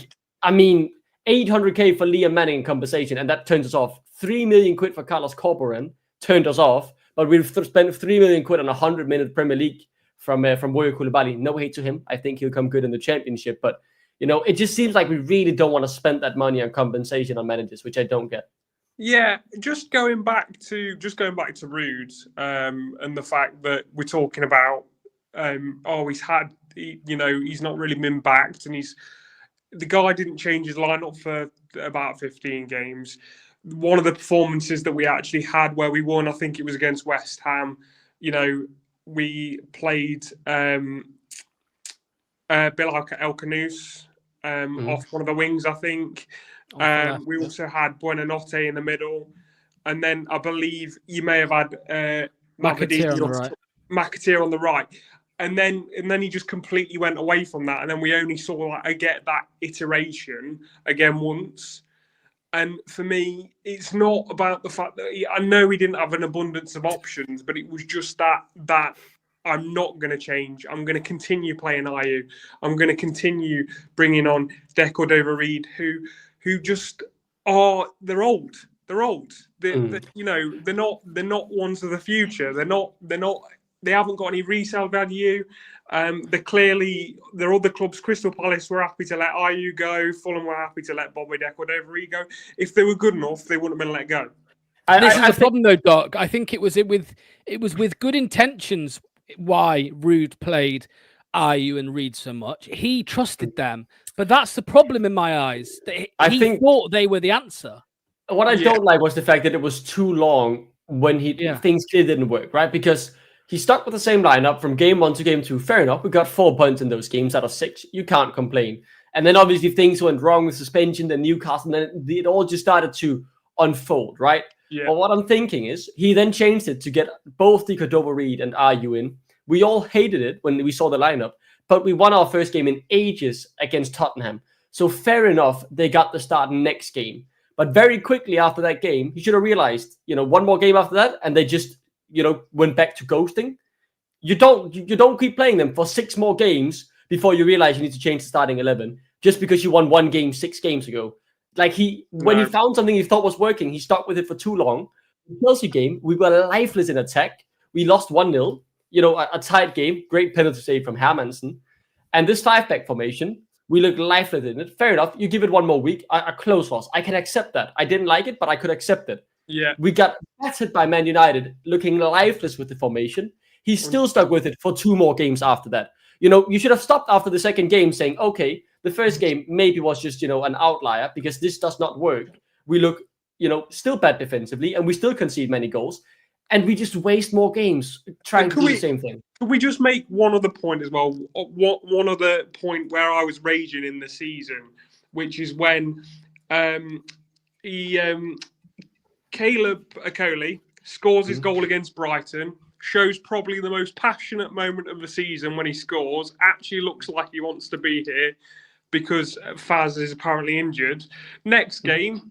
S5: 800k for Liam Manning in compensation, and that turns us off. 3 million quid for Carlos Corberan turned us off, but we've spent 3 million quid on a 100-minute Premier League from Woyo Koulibaly. No hate to him. I think he'll come good in the Championship, but it just seems like we really don't want to spend that money on compensation on managers, which I don't get.
S10: Yeah, just going back to Ruud, and the fact that we're talking about, he's not really been backed, and the guy didn't change his lineup for about 15 games. One of the performances that we actually had where we won, I think it was against West Ham. We played Bill El-Khanous off one of the wings, I think. We also had Buonanotte in the middle. And then I believe you may have had McAteer on the right. And then he just completely went away from that. And then we only saw that iteration again once. And for me, it's not about the fact that I know he didn't have an abundance of options, but it was just that I'm not going to change. I'm going to continue playing Ayew. I'm going to continue bringing on Deco Dover-Reid, who just they're old. They're old. They're not ones of the future. They're not they haven't got any resale value. They're other clubs. Crystal Palace were happy to let Ayew go. Fulham were happy to let Bobby Deck, whatever he go. If they were good enough, they wouldn't have been let go.
S6: This is the problem, though, Doc. I think it was with good intentions why Rude played Ayew and Reed so much. He trusted them, but that's the problem in my eyes. He thought they were the answer.
S5: What I don't like was the fact that it was too long when things clearly didn't work, right? Because he stuck with the same lineup from game 1 to game 2. Fair enough. We got 4 points in those games out of 6. You can't complain. And then obviously things went wrong with suspension, then Newcastle, and then it all just started to unfold, right?
S10: Yeah.
S5: But what I'm thinking is he then changed it to get both the Cordova Reed and Ayew in. We all hated it when we saw the lineup, but we won our first game in ages against Tottenham. So fair enough, they got the start next game. But very quickly after that game, he should have realized, one more game after that, and they just, went back to ghosting. You don't keep playing them for 6 more games before you realize you need to change the starting 11 just because you won 1 game 6 games ago. Like when he found something he thought was working, he stuck with it for too long. The Chelsea game, we were lifeless in attack. We lost 1-0, a tight game, great penalty save from Hermansen. And this 5-back formation, we look lifeless in it. Fair enough. You give it 1 more week, a close loss. I can accept that. I didn't like it, but I could accept it.
S10: Yeah.
S5: We got battered by Man United, looking lifeless with the formation. He still stuck with it for 2 more games after that. You should have stopped after the second game saying, okay, the first game maybe was just, an outlier because this does not work. We look, still bad defensively and we still concede many goals. And we just waste more games trying to do the same thing.
S10: Could we just make one other point as well? One other point where I was raging in the season, which is when Caleb Okoli scores his goal against Brighton, shows probably the most passionate moment of the season when he scores, actually looks like he wants to be here because Faz is apparently injured. Next game,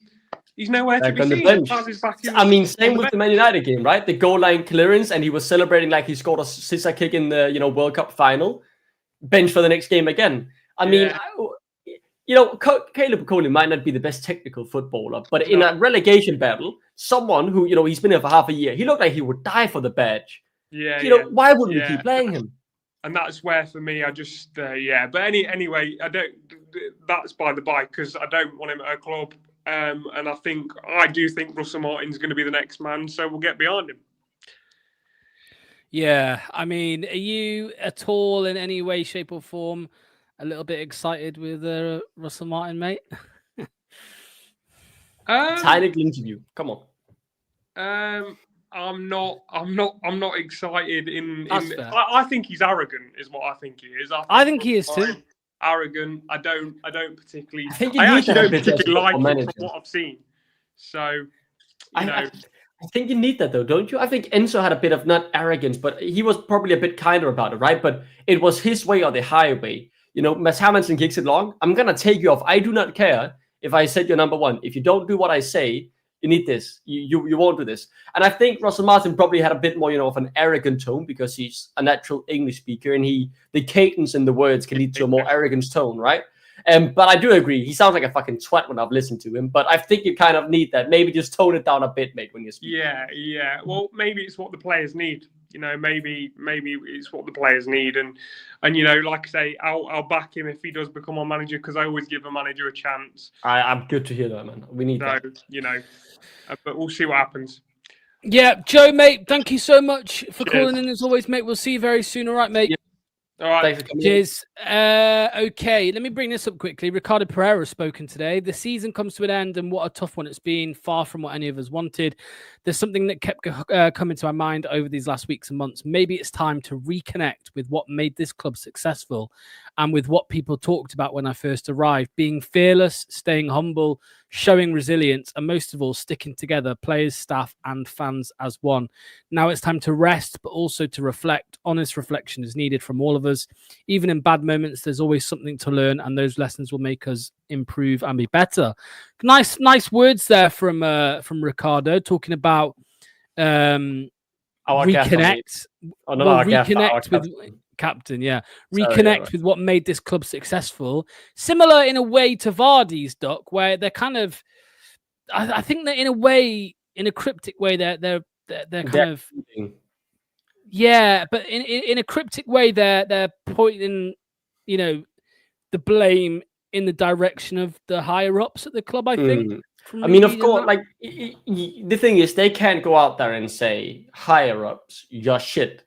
S10: he's nowhere to be seen. Faz is back in
S5: same with the Man United game, right? The goal line clearance, and he was celebrating like he scored a scissor kick in the World Cup final. Bench for the next game again. Caleb Okoli might not be the best technical footballer, but in a relegation battle, someone who he's been here for half a year, he looked like he would die for the badge. Why wouldn't we keep playing him?
S10: And that's where for me, I just But anyway, I don't. That's by the by because I don't want him at a club. And I do think Russell Martin's going to be the next man, so we'll get behind him.
S6: Yeah, are you at all in any way, shape, or form a little bit excited with Russell Martin, mate?
S5: Tiny glimpse of you. Come on.
S10: I'm not excited. I think he's arrogant, is what I think he is.
S6: I think he is too.
S10: Arrogant. I don't particularly.
S5: I
S10: actually don't particularly like him from what I've seen. So,
S5: I think you need that though, don't you? I think Enzo had a bit of not arrogance, but he was probably a bit kinder about it, right? But it was his way or the highway. Mads Hermansen kicks it long. I'm gonna take you off. I do not care if I said you're number 1. If you don't do what I say, you need this. You won't do this. And I think Russell Martin probably had a bit more, of an arrogant tone because he's a natural English speaker and the cadence in the words can lead to a more arrogant tone, right? But I do agree. He sounds like a fucking twat when I've listened to him. But I think you kind of need that. Maybe just tone it down a bit, mate, when you speak.
S10: Yeah. Well, maybe it's what the players need. Maybe it's what the players need. And like I say, I'll back him if he does become our manager because I always give a manager a chance.
S5: I'm good to hear that, man. We need that.
S10: But we'll see what happens.
S6: Yeah, Joe, mate, thank you so much for calling in as always, mate. We'll see you very soon. All right, mate.
S10: Yeah. All right.
S5: Thanks for coming
S6: Cheers. Okay, let me bring this up quickly. Ricardo Pereira has spoken today. The season comes to an end, and what a tough one it's been, far from what any of us wanted. There's something that kept coming to my mind over these last weeks and months. Maybe it's time to reconnect with what made this club successful and with what people talked about when I first arrived. Being fearless, staying humble, showing resilience, and most of all, sticking together, players, staff, and fans as one. Now it's time to rest, but also to reflect. Honest reflection is needed from all of us. Even in bad moments, there's always something to learn, and those lessons will make us improve and be better. Nice words there from Ricardo, talking about reconnect. Reconnect with captain, yeah. Reconnect with what made this club successful. Similar in a way to Vardy's, Doc, where they're kind of, I think that in a way, in a cryptic way, they're kind of. Yeah, but in a cryptic way, they're pointing, the blame in the direction of the higher ups at the club. I think.
S5: I mean, of course, like the thing is, they can't go out there and say higher ups, you're shit.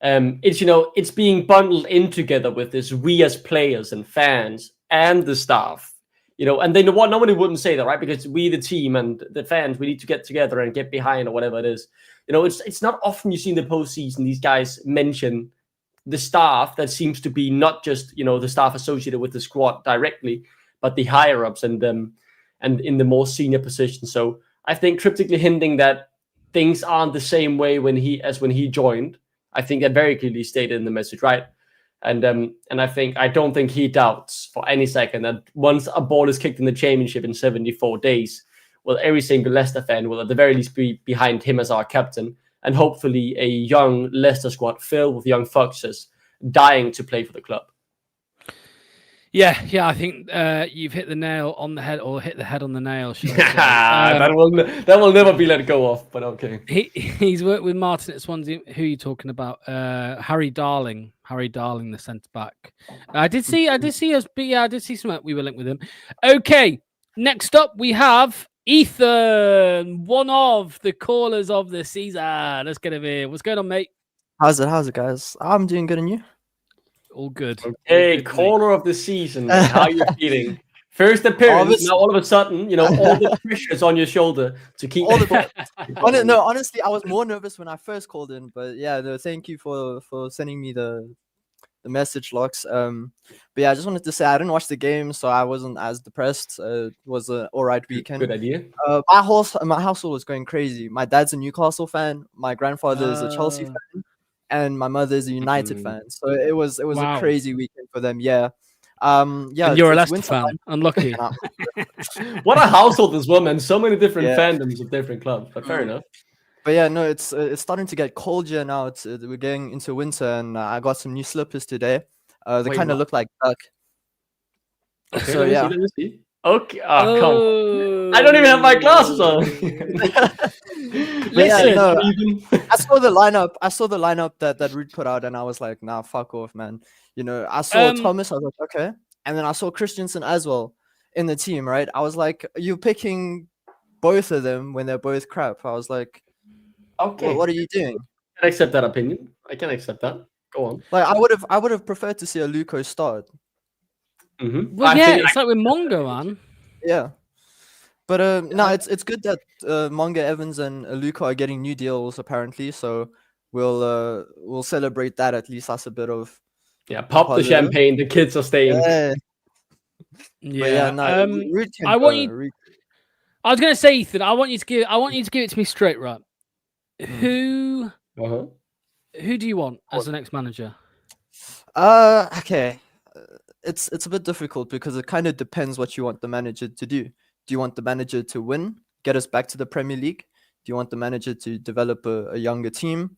S5: It's it's being bundled in together with this we as players and fans and the staff. And they nobody wouldn't say that, right? Because we, the team and the fans, we need to get together and get behind or whatever it is. It's not often you see in the postseason these guys mention the staff that seems to be not just the staff associated with the squad directly, but the higher ups and in the more senior positions. So I think cryptically hinting that things aren't the same way when he joined. I think that very clearly stated in the message, right? And I don't think he doubts for any second that once a ball is kicked in the championship in 74 days, well, every single Leicester fan will at the very least be behind him as our captain, and hopefully a young Leicester squad filled with young foxes dying to play for the club.
S6: Yeah, I think you've hit the nail on the head, or hit the head on the nail.
S5: That will never be let go of. But okay.
S6: He's worked with Martin at Swansea. Who are you talking about? Harry Darling, the centre back. I did see us, but yeah, I did see some. We were linked with him. Okay, next up we have Ethan, one of the callers of the season. Let's get him here. What's going on, mate?
S11: How's it, guys? I'm doing good, and you?
S6: All good.
S5: Okay, caller of the season. How are you feeling? First appearance. Now all of a sudden, all the pressure's on your shoulder to keep.
S11: No, honestly, I was more nervous when I first called in, but yeah, thank you for sending me the message, Locks. But yeah, I just wanted to say I didn't watch the game, so I wasn't as depressed. It was an all right weekend.
S5: Good idea.
S11: My household was going crazy. My dad's a Newcastle fan. My grandfather is a Chelsea fan. And my mother's a United fan, so it was a crazy weekend for them. Yeah,
S6: And you're a Leicester fan. Unlucky.
S5: What a household as well, man. So many different fandoms of different clubs, but fair enough.
S11: But yeah, no, it's starting to get cold here now. We're getting into winter, and I got some new slippers today. They kind of look like duck.
S5: Okay,
S11: so
S5: let me see. Okay, come. I don't even have my glasses on.
S11: Listen, I saw the lineup that Reed put out, and I was like, nah, fuck off, man. I saw Thomas, I was like, okay, and then I saw Christensen as well in the team, right? I was like, you're picking both of them when they're both crap. I was like,
S5: okay,
S11: what are you doing?
S5: I can accept that opinion. I can accept that. Go on.
S11: Like, I would have preferred to see a Luko start.
S5: Mm-hmm.
S6: Well, it's like with Mongo, man.
S11: Yeah. But no, it's good that Monga, Evans, and Luka are getting new deals apparently. So we'll celebrate that at least. That's a bit of
S5: pop the champagne. The kids are staying.
S11: Yeah. No,
S6: I want you. I was gonna say, Ethan. I want you to give it to me straight, right? Who do you want as the next manager?
S11: Okay. It's a bit difficult because it kind of depends what you want the manager to do. Do you want the manager to win, get us back to the Premier League? Do you want the manager to develop a younger team?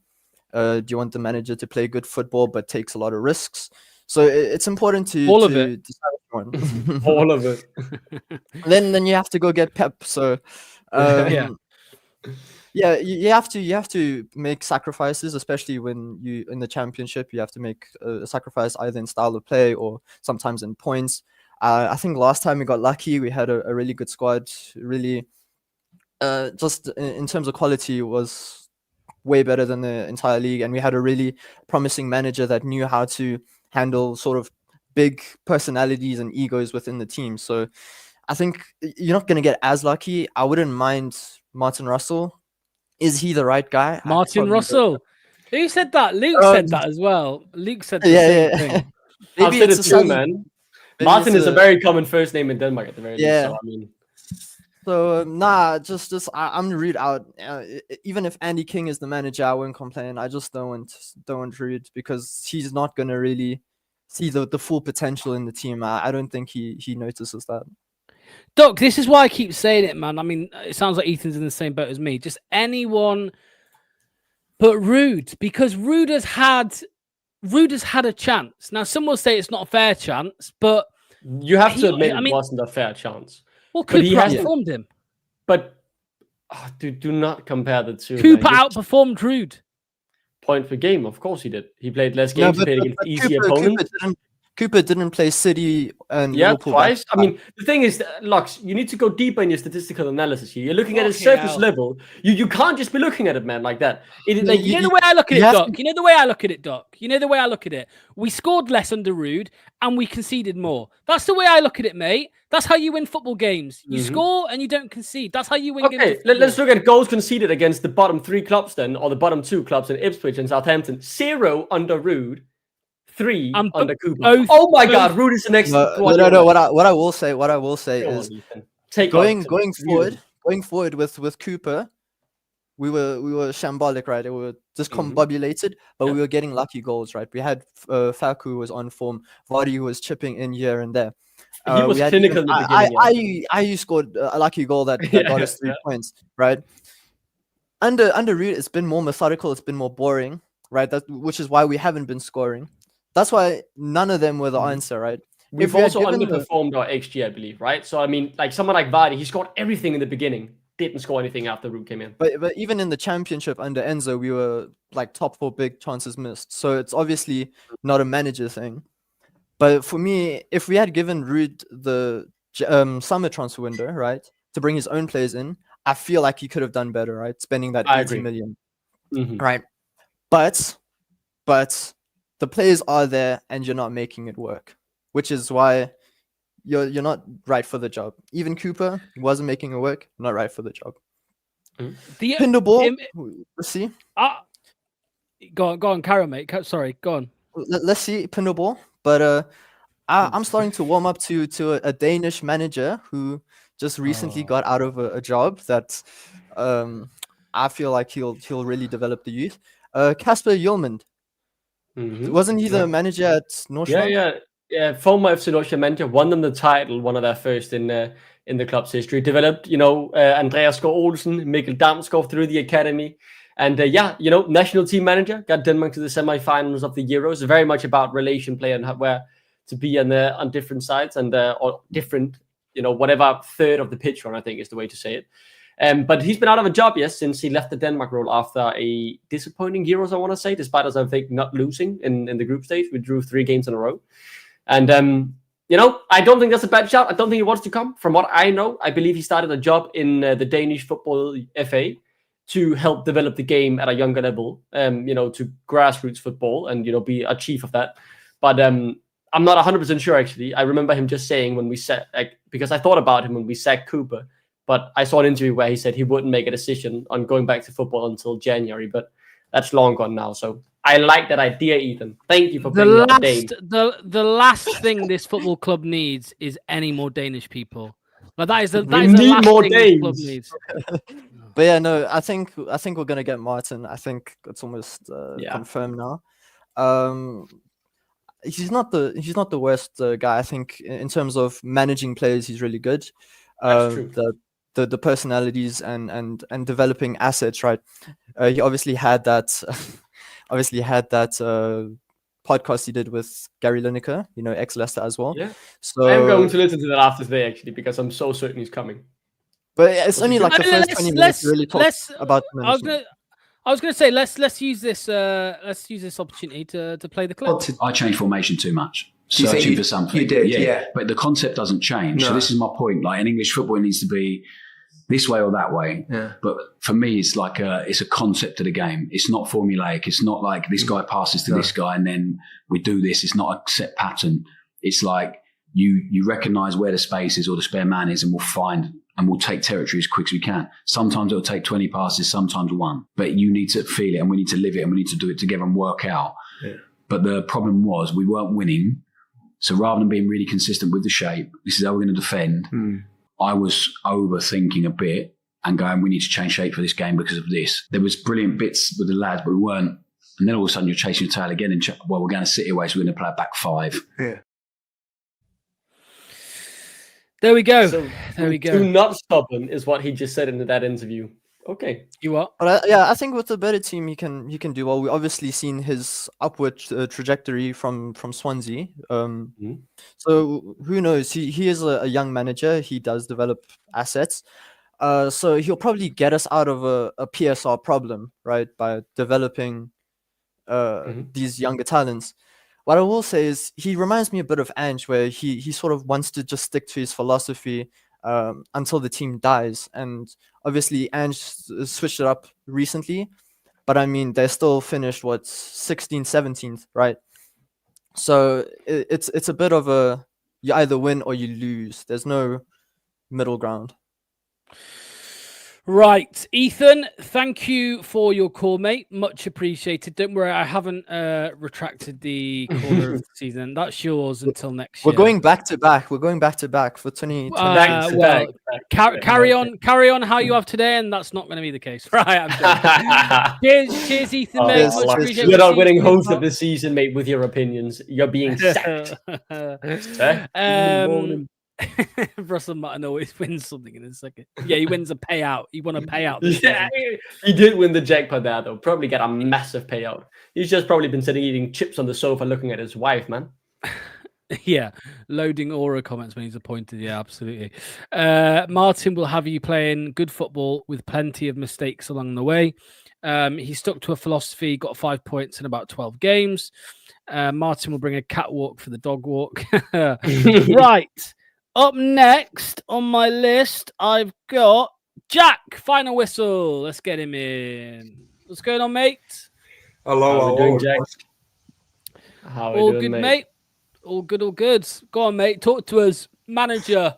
S11: Do you want the manager to play good football but takes a lot of risks? So it's important to decide one.
S5: All of it.
S11: Then you have to go get Pep. So you have to make sacrifices, especially when you in the championship. You have to make a sacrifice either in style of play or sometimes in points. I think last time we got lucky. We had a really good squad. Really, just in terms of quality, was way better than the entire league. And we had a really promising manager that knew how to handle sort of big personalities and egos within the team. So I think you're not going to get as lucky. I wouldn't mind Martin Russell. Is he the right guy?
S6: Martin Russell. Who said that? Luke said that as well. Luke said the same thing.
S5: Maybe it's a man. Martin is a very common first name in Denmark at the very least. So, I mean,
S11: I'm Reed out. Even if Andy King is the manager, I wouldn't complain. I just don't want Reed because he's not gonna really see the full potential in the team. I don't think he notices that.
S6: Doc, this is why I keep saying it, man. I mean, it sounds like Ethan's in the same boat as me. Just anyone but Rude, because Rude has had a chance. Now, some will say it's not a fair chance, but
S5: you have to admit it wasn't a fair chance.
S6: Well, Cooper outperformed him.
S5: But do not compare the two.
S6: Cooper outperformed Rude.
S5: points per game. Of course he did. He played less games. He played against easy opponents.
S11: Cooper didn't play City and
S5: Yeah,
S11: Liverpool
S5: twice.
S11: back.
S5: I mean, the thing is, Lux, you need to go deeper in your statistical analysis here. You're looking at a
S6: Fucking
S5: surface
S6: hell.
S5: level. You can't just be looking at it, man, like that. Like,
S6: You know the way I look at it, Doc. You know the way I look at it, Doc. You know the way I look at it. We scored less under Rude and we conceded more. That's the way I look at it, mate. That's how you win football games. You score and you don't concede. That's how you win games.
S5: Okay, let's look at goals conceded against the bottom 3 clubs then, or the bottom 2 clubs in Ipswich and Southampton. 0 under Rude, 3 under Cooper. Oh my God, Rude is the next.
S11: No. What I will say is going forward with Cooper. We were shambolic, right? We were discombobulated, but we were getting lucky goals, right? We had Faku was on form, Vardy was chipping in here and there.
S5: He was clinical in the beginning.
S11: I scored a lucky goal that got us 3 points, right? Under Ruud, it's been more methodical, it's been more boring, right? Which is why we haven't been scoring. That's why none of them were the answer, right?
S5: We've also underperformed our XG, I believe, right? So I mean, like someone like Vardy, he scored everything in the beginning, didn't score anything after Ruud came in.
S11: But even in the championship under Enzo, we were like top 4 big chances missed. So it's obviously not a manager thing. But for me, if we had given Ruud the summer transfer window, right, to bring his own players in, I feel like he could have done better, right? Spending that 80 million, right? But the players are there, and you're not making it work, which is why you're not right for the job. Even Cooper wasn't making it work, not right for the job.
S6: The
S11: Pinderball, let's see.
S6: Go on, Carol, mate. Sorry, go on.
S11: Let's see Pinderball, but I'm starting to warm up to a Danish manager who just recently got out of a job that I feel like he'll really develop the youth. Kasper Hjulmand. Wasn't he the manager at Nordsjælland?
S5: Yeah. Former FC Nordsjælland manager, won them the title, one of their first in the club's history. Developed, Andreas Skov Olsen, Mikkel Damsgaard through the academy. And national team manager, got Denmark to the semi-finals of the Euros. Very much about relation play and where to be on different sides and or different, whatever third of the pitch run, I think is the way to say it. But he's been out of a job, yes, since he left the Denmark role after a disappointing Euros, I want to say, despite us, I think, not losing in the group stage. We drew 3 games in a row. And, I don't think that's a bad shout. I don't think he wants to come. From what I know, I believe he started a job in the Danish Football FA to help develop the game at a younger level, to grassroots football and, be a chief of that. But I'm not 100% sure, actually. I remember him just saying when we sat, because I thought about him when we sacked Cooper, but I saw an interview where he said he wouldn't make a decision on going back to football until January, but that's long gone now. So I like that idea, Ethan. Thank you for bringing up
S6: the last thing this football club needs is any more Danish people. Like that is the
S5: we
S6: last
S5: need more
S6: thing this club
S5: Danes.
S6: needs.
S11: But yeah, no, I think we're gonna get Martin. I think it's almost confirmed now. He's not the worst guy. I think in terms of managing players, he's really good.
S5: That's true.
S11: The personalities and developing assets, right? He obviously had that podcast he did with Gary Lineker, ex-Leicester as well.
S5: Yeah.
S11: So
S5: I'm going to listen to that after today, actually, because I'm so certain he's coming.
S11: But it's only like the first 20 minutes to really talk about management.
S6: I was going to say let's use this opportunity to play the clip.
S12: I changed formation too much. Searching for something.
S13: You did, yeah.
S12: But the concept doesn't change. No. So this is my point. Like in English football, it needs to be this way or that way.
S13: Yeah.
S12: But for me, it's like it's a concept of the game. It's not formulaic. It's not like this guy passes to this guy and then we do this. It's not a set pattern. It's like you recognize where the space is or the spare man is, and we'll take territory as quick as we can. Sometimes it'll take 20 passes, sometimes 1. But you need to feel it and we need to live it and we need to do it together and work out. Yeah. But the problem was we weren't winning. So rather than being really consistent with the shape, this is how we're going to defend, I was overthinking a bit and going, we need to change shape for this game because of this. There was brilliant bits with the lads, but we weren't. And then all of a sudden you're chasing your tail again and, we're going to sit away, so we're going to play a back 5.
S13: Yeah.
S6: There we go.
S5: So
S6: there we go.
S5: Do not stubborn is what he just said in that interview. Okay.
S6: You what?
S11: But I think with a better team, he can do well. We obviously seen his upward trajectory from Swansea. So who knows? He is a young manager. He does develop assets. So he'll probably get us out of a PSR problem, right? By developing these younger talents. What I will say is he reminds me a bit of Ange, where he sort of wants to just stick to his philosophy until the team dies. And obviously Ange switched it up recently, but I mean they're still finished 16th, 17th, right? So it's a bit of a, you either win or you lose. There's no middle ground.
S6: Right, Ethan, thank you for your call, mate. Much appreciated. Don't worry, I haven't retracted the caller of the season. That's yours until next year.
S11: We're going back to back. We're going back to back for 2020.
S6: Well, carry on how you have today, and that's not going to be the case. Right, I'm cheers, Ethan, mate.
S5: Oh,
S6: Much appreciated.
S5: you're not winning host of the season, mate, with your opinions. You're being sacked.
S6: Russell Martin always wins something in a second. Yeah, he wins a payout. He won a payout.
S5: Yeah, he did win the jackpot there, though. Probably get a massive payout. He's just probably been sitting eating chips on the sofa looking at his wife, man.
S6: Yeah, loading aura comments when he's appointed. Yeah, absolutely. Martin will have you playing good football with plenty of mistakes along the way. He stuck to a philosophy, got 5 points in about 12 games. Martin will bring a catwalk for the dog walk. Right. Up next on my list, I've got Jack. Final whistle. Let's get him in. What's going on, mate?
S3: Hello,
S5: how are we doing, Jack? How are we
S6: all
S5: doing,
S6: good, mate? All good, all good. Go on, mate. Talk to us. Manager.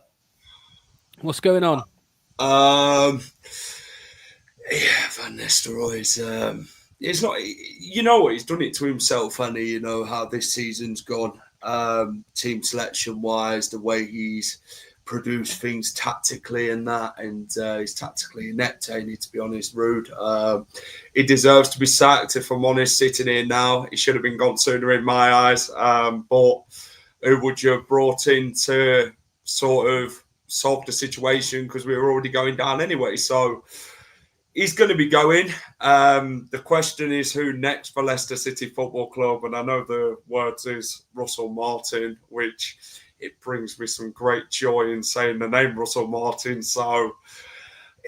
S6: What's going on?
S3: Yeah, Van Nistelrooy's it's not, you know what, he's done it to himself, and you know how this season's gone, team selection wise, the way he's produced things tactically and that, and he's tactically inept, ain't to be honest, Rude. He deserves to be sacked, if I'm honest, sitting here now. He should have been gone sooner in my eyes, but who would you have brought in to sort of solve the situation, because we were already going down anyway, so he's going to be going. The question is who next for Leicester City Football Club, and I know the words is Russell Martin, which it brings me some great joy in saying the name Russell Martin. So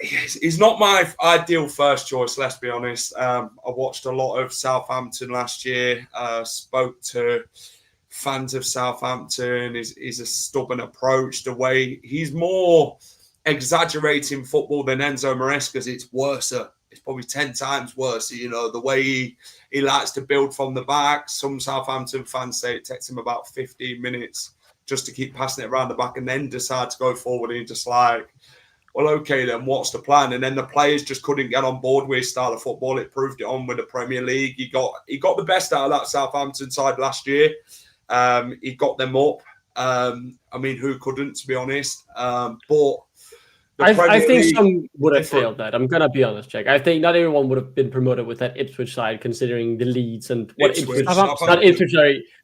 S3: he's not my ideal first choice, let's be honest. I watched a lot of Southampton last year, spoke to fans of Southampton. Is a stubborn approach. The way he's more exaggerating football than Enzo Maresca's, it's worse. It's probably 10 times worse. You know, the way he likes to build from the back. Some Southampton fans say it takes him about 15 minutes just to keep passing it around the back and then decide to go forward. And you're just like, well, okay, then what's the plan? And then the players just couldn't get on board with his style of football. It proved it on with the Premier League. He got the best out of that Southampton side last year. He got them up. I mean, who couldn't, to be honest? But
S5: I think some would have failed that. I'm gonna be honest, Jack. I think not everyone would have been promoted with that Ipswich side, considering the Leeds and what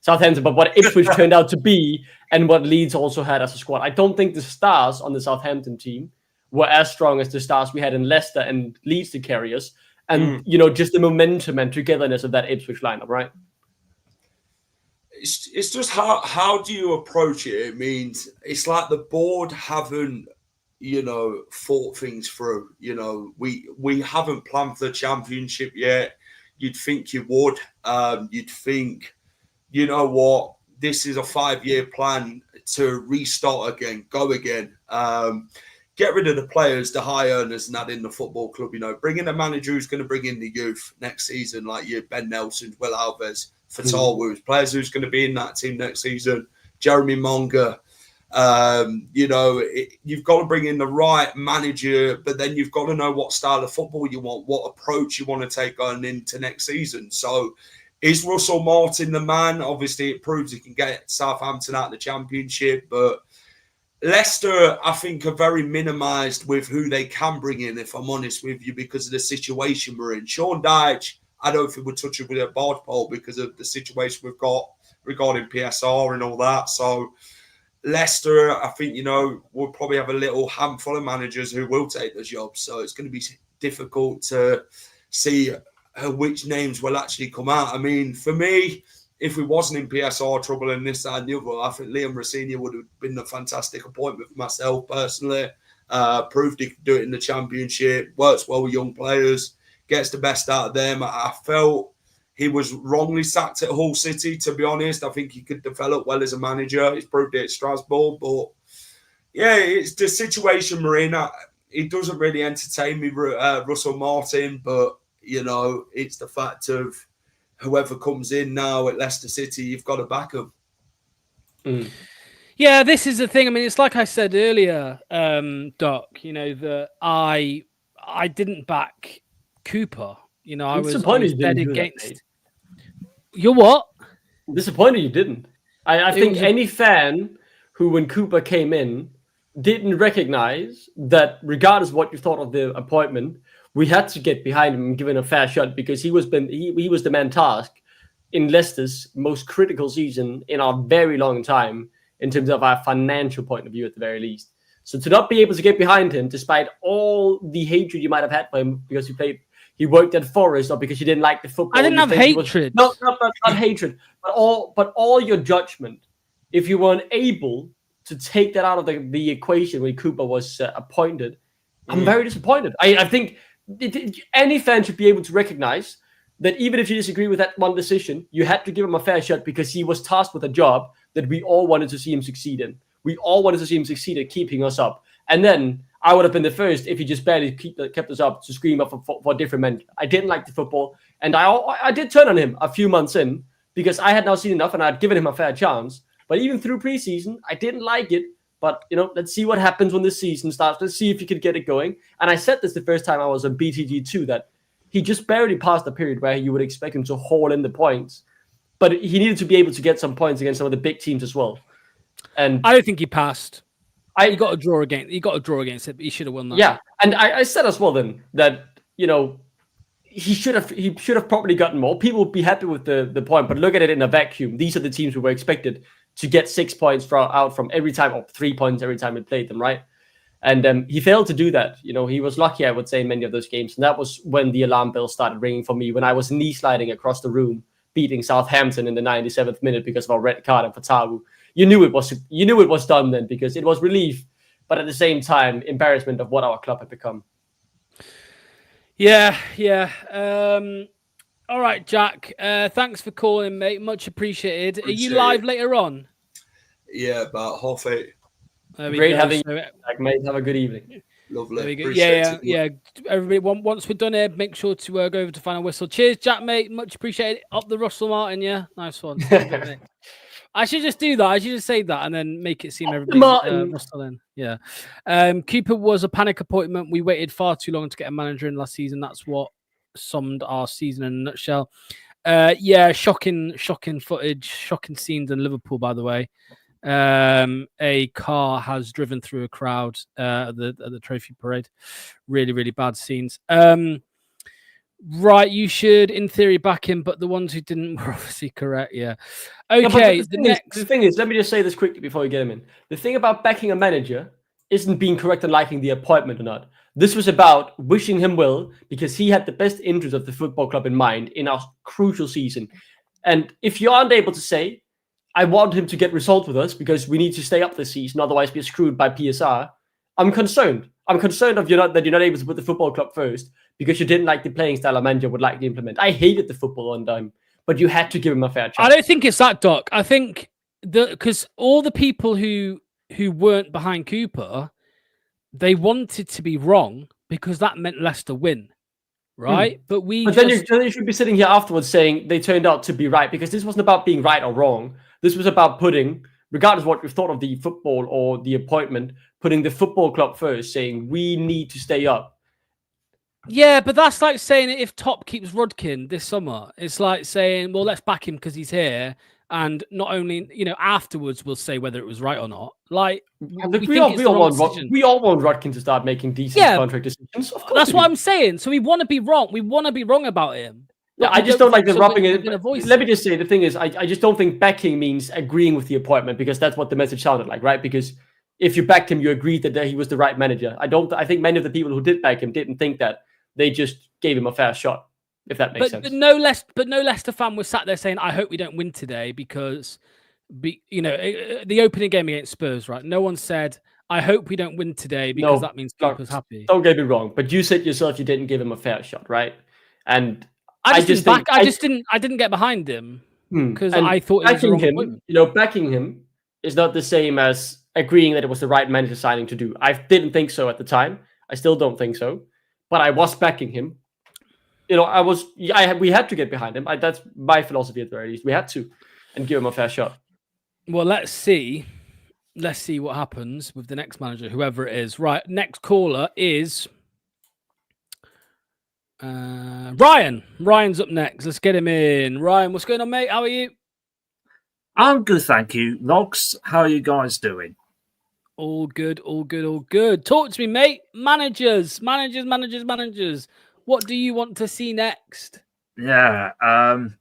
S5: Southampton, but what Ipswich turned out to be, and what Leeds also had as a squad. I don't think the stars on the Southampton team were as strong as the stars we had in Leicester and Leeds to carry us, and you know, just the momentum and togetherness of that Ipswich lineup, right?
S3: It's just how do you approach it? It means it's like the board haven't, you know, thought things through. You know, we haven't planned for the championship yet. You'd think you would. You'd think, you know what, this is a 5-year plan to restart again, go again. Get rid of the players, the high earners, and add in the football club. You know, bring in a manager who's going to bring in the youth next season, like you, Ben Nelson, Will Alves, Fatal Woods, players who's going to be in that team next season. Jeremy Monga. You know, you've got to bring in the right manager, but then you've got to know what style of football you want, what approach you want to take going into next season. So is Russell Martin the man? Obviously, it proves he can get Southampton out of the championship, but Leicester, I think, are very minimised with who they can bring in, if I'm honest with you, because of the situation we're in. Sean Dyche, I don't think we're touching with a barge pole because of the situation we've got regarding PSR and all that. So Leicester, I think, you know, we'll probably have a little handful of managers who will take the job. So it's going to be difficult to see which names will actually come out. I mean, for me, if we wasn't in PSR trouble and this and the other, I think Liam Rosenior would have been a fantastic appointment for myself personally. Proved he could do it in the championship, works well with young players, gets the best out of them. I felt he was wrongly sacked at Hull City, to be honest. I think he could develop well as a manager. He's proved it at Strasbourg. But, yeah, it's the situation we're in. It doesn't really entertain me, Russell Martin, but, you know, it's the fact of whoever comes in now at Leicester City, you've got to back them.
S6: Yeah, this is the thing. I mean, it's like I said earlier, Doc, you know, that I didn't back Cooper. You know, I was dead against. You're what?
S5: I'm disappointed you didn't. I think any fan who, when Cooper came in, didn't recognize that regardless of what you thought of the appointment, we had to get behind him and give him a fair shot because he was the man tasked in Leicester's most critical season in a very long time in terms of our financial point of view at the very least. So to not be able to get behind him despite all the hatred you might have had for him because he worked at Forest or because you didn't like the football.
S6: I didn't have hatred.
S5: Not hatred, but all your judgment. If you weren't able to take that out of the equation when Cooper was appointed, I'm very disappointed. I think any fan should be able to recognize that even if you disagree with that one decision, you had to give him a fair shot because he was tasked with a job that we all wanted to see him succeed in. We all wanted to see him succeed at keeping us up. And then I would have been the first, if he just barely kept us up, to scream up for different men. I didn't like the football. And I did turn on him a few months in because I had now seen enough and I'd given him a fair chance. But even through preseason, I didn't like it. But, you know, let's see what happens when the season starts. Let's see if he could get it going. And I said this the first time I was on BTG2, that he just barely passed the period where you would expect him to haul in the points. But he needed to be able to get some points against some of the big teams as well. And
S6: I don't think he passed. He got a draw against it, but he should have won that.
S5: Yeah. And I said as well then that, you know, he should have probably gotten more. People would be happy with the point, but look at it in a vacuum. These are the teams who were expected to get 6 points out from every time, or 3 points every time we played them, right? And he failed to do that. You know, he was lucky, I would say, in many of those games. And that was when the alarm bell started ringing for me, when I was knee sliding across the room, beating Southampton in the 97th minute because of a red card and Fatawu. You knew it was done then because it was relief, but at the same time, embarrassment of what our club had become.
S6: Yeah. All right, Jack. Thanks for calling, mate. Much appreciated. Are you live later on?
S3: Yeah, about 8:30.
S5: Great having you back, mate. Have a good evening.
S3: Lovely.
S6: Yeah. Everybody, once we're done here, make sure to go over to Final Whistle. Cheers, Jack, mate. Much appreciated. Up the Russell Martin, yeah. Nice one. I should just do that. I should just say that and then make it seem everybody's Russell in. Yeah. Cooper was a panic appointment. We waited far too long to get a manager in last season. That's what summed our season in a nutshell. Yeah, shocking footage, shocking scenes in Liverpool, by the way. A car has driven through a crowd at the trophy parade. Really, really bad scenes. Right, you should, in theory, back him, but the ones who didn't were obviously correct. Yeah. Okay.
S5: The thing is, let me just say this quickly before we get him in. The thing about backing a manager isn't being correct and liking the appointment or not. This was about wishing him well because he had the best interest of the football club in mind in our crucial season. And if you aren't able to say, I want him to get results with us because we need to stay up this season, otherwise we're screwed by PSR, I'm concerned. I'm concerned that you're not able to put the football club first because you didn't like the playing style a manager would like to implement. I hated the football on time, but you had to give him a fair chance.
S6: I don't think it's that, Doc. I think because all the people who weren't behind Cooper, they wanted to be wrong because that meant Leicester win, right? But
S5: then you should be sitting here afterwards saying they turned out to be right because this wasn't about being right or wrong. This was about putting, regardless of what you thought of the football or the appointment, putting the football club first, saying we need to stay up.
S6: Yeah, but that's like saying if Top keeps Rodkin this summer, it's like saying, well, let's back him because he's here. And not only, afterwards we'll say whether it was right or not. Like
S5: we all want Rodkin to start making decent contract decisions. Of course
S6: that's what I'm saying. So we want to be wrong. We want to be wrong about him.
S5: Yeah, I just don't like the rubbing it. Let me just say the thing is, I just don't think backing means agreeing with the appointment because that's what the message sounded like, right? Because if you backed him, you agreed that he was the right manager. I think many of the people who did back him didn't think that. They just gave him a fair shot, if that makes sense.
S6: But no Leicester fan was sat there saying, "I hope we don't win today," because, the opening game against Spurs, right? No one said, "I hope we don't win today because that means Cooper's happy."
S5: Don't get me wrong, but you said yourself you didn't give him a fair shot, right? And
S6: I just didn't get behind him because I thought it was the wrong appointment.
S5: Backing him is not the same as agreeing that it was the right manager signing to do. I didn't think so at the time. I still don't think so, but I was backing him. We had to get behind him. That's my philosophy at the very least. We had to, and give him a fair shot.
S6: Well, let's see. Let's see what happens with the next manager, whoever it is. Right, next caller is Ryan. Ryan's up next. Let's get him in. Ryan, what's going on, mate? How are you?
S13: I'm good, thank you. Nogs, how are you guys doing?
S6: All good, all good, all good. Talk to me, mate. Managers. What do you want to see next?
S13: Yeah, and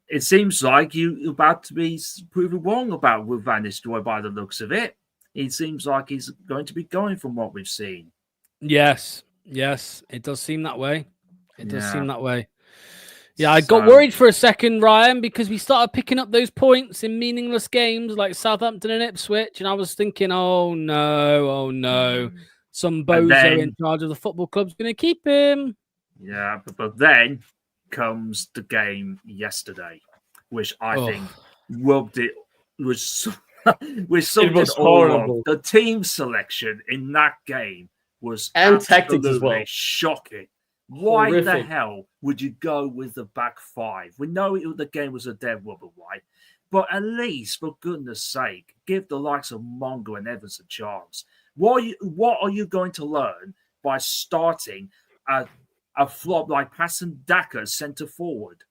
S13: it seems like you're about to be proven wrong about with Van Nistelrooy by the looks of it. It seems like he's going to be going from what we've seen.
S6: Yes, it does seem that way. Yeah, I got worried for a second, Ryan, because we started picking up those points in meaningless games like Southampton and Ipswich, and I was thinking, oh no, some bozo in charge of the football club's going to keep him.
S13: Yeah, but then comes the game yesterday, which I think rubbed it was something all wrong. The team selection in that game was
S5: tactics as well
S13: shocking. Why the hell would you go with the back five? We know the game was a dead rubber, right? But at least, for goodness sake, give the likes of Mongo and Evans a chance. What are you going to learn by starting a flop like Passon Daka centre forward?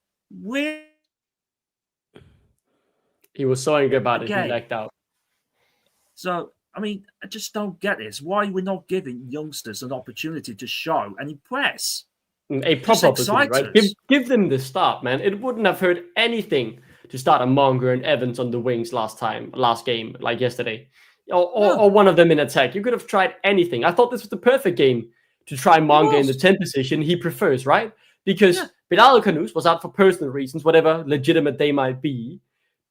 S5: He was so angry about it, he lagged out.
S13: So, I mean, I just don't get this. Why are we not giving youngsters an opportunity to show and impress?
S5: A proper opportunity, right? Give them the start, man. It wouldn't have hurt anything to start a Monger and Evans on the wings last game, like yesterday. Or one of them in attack. You could have tried anything. I thought this was the perfect game to try Monger in the 10 position he prefers, right? Because Bilal Kanous was out for personal reasons, whatever legitimate they might be.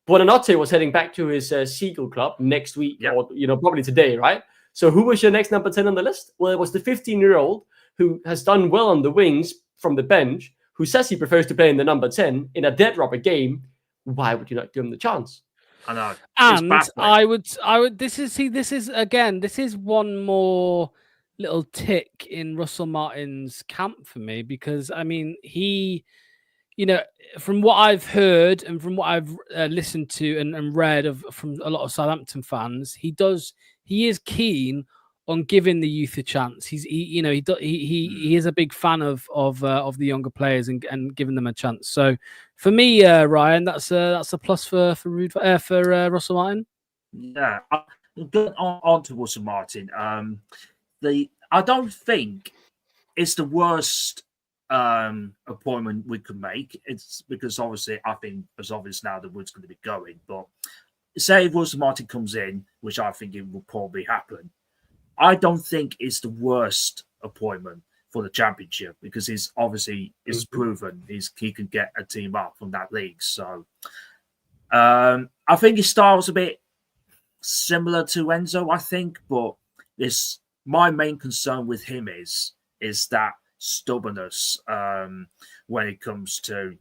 S5: Buonanotte was heading back to his Seagull club next week, or probably today, right? So who was your next number 10 on the list? Well, it was the 15-year-old who has done well on the wings from the bench, who says he prefers to play in the number 10 in a dead rubber game. Why would you not give him the chance?
S13: I know.
S6: And I would. This is one more little tick in Russell Martin's camp for me, because I mean he. From what I've heard and from what I've listened to and read from a lot of Southampton fans, he is keen on giving the youth a chance. He is a big fan of the younger players and giving them a chance. So for me, Ryan, that's a plus for Russell Martin.
S13: Yeah, going on to Russell Martin. I don't think it's the worst appointment we could make. It's because obviously I think it's obvious now that Wood's going to be going. But say if Russell Martin comes in, which I think it will probably happen, I don't think it's the worst appointment for the Championship, because he's obviously proven he can get a team up from that league. So I think his style's a bit similar to Enzo, I think, but my main concern with him is that stubbornness when it comes to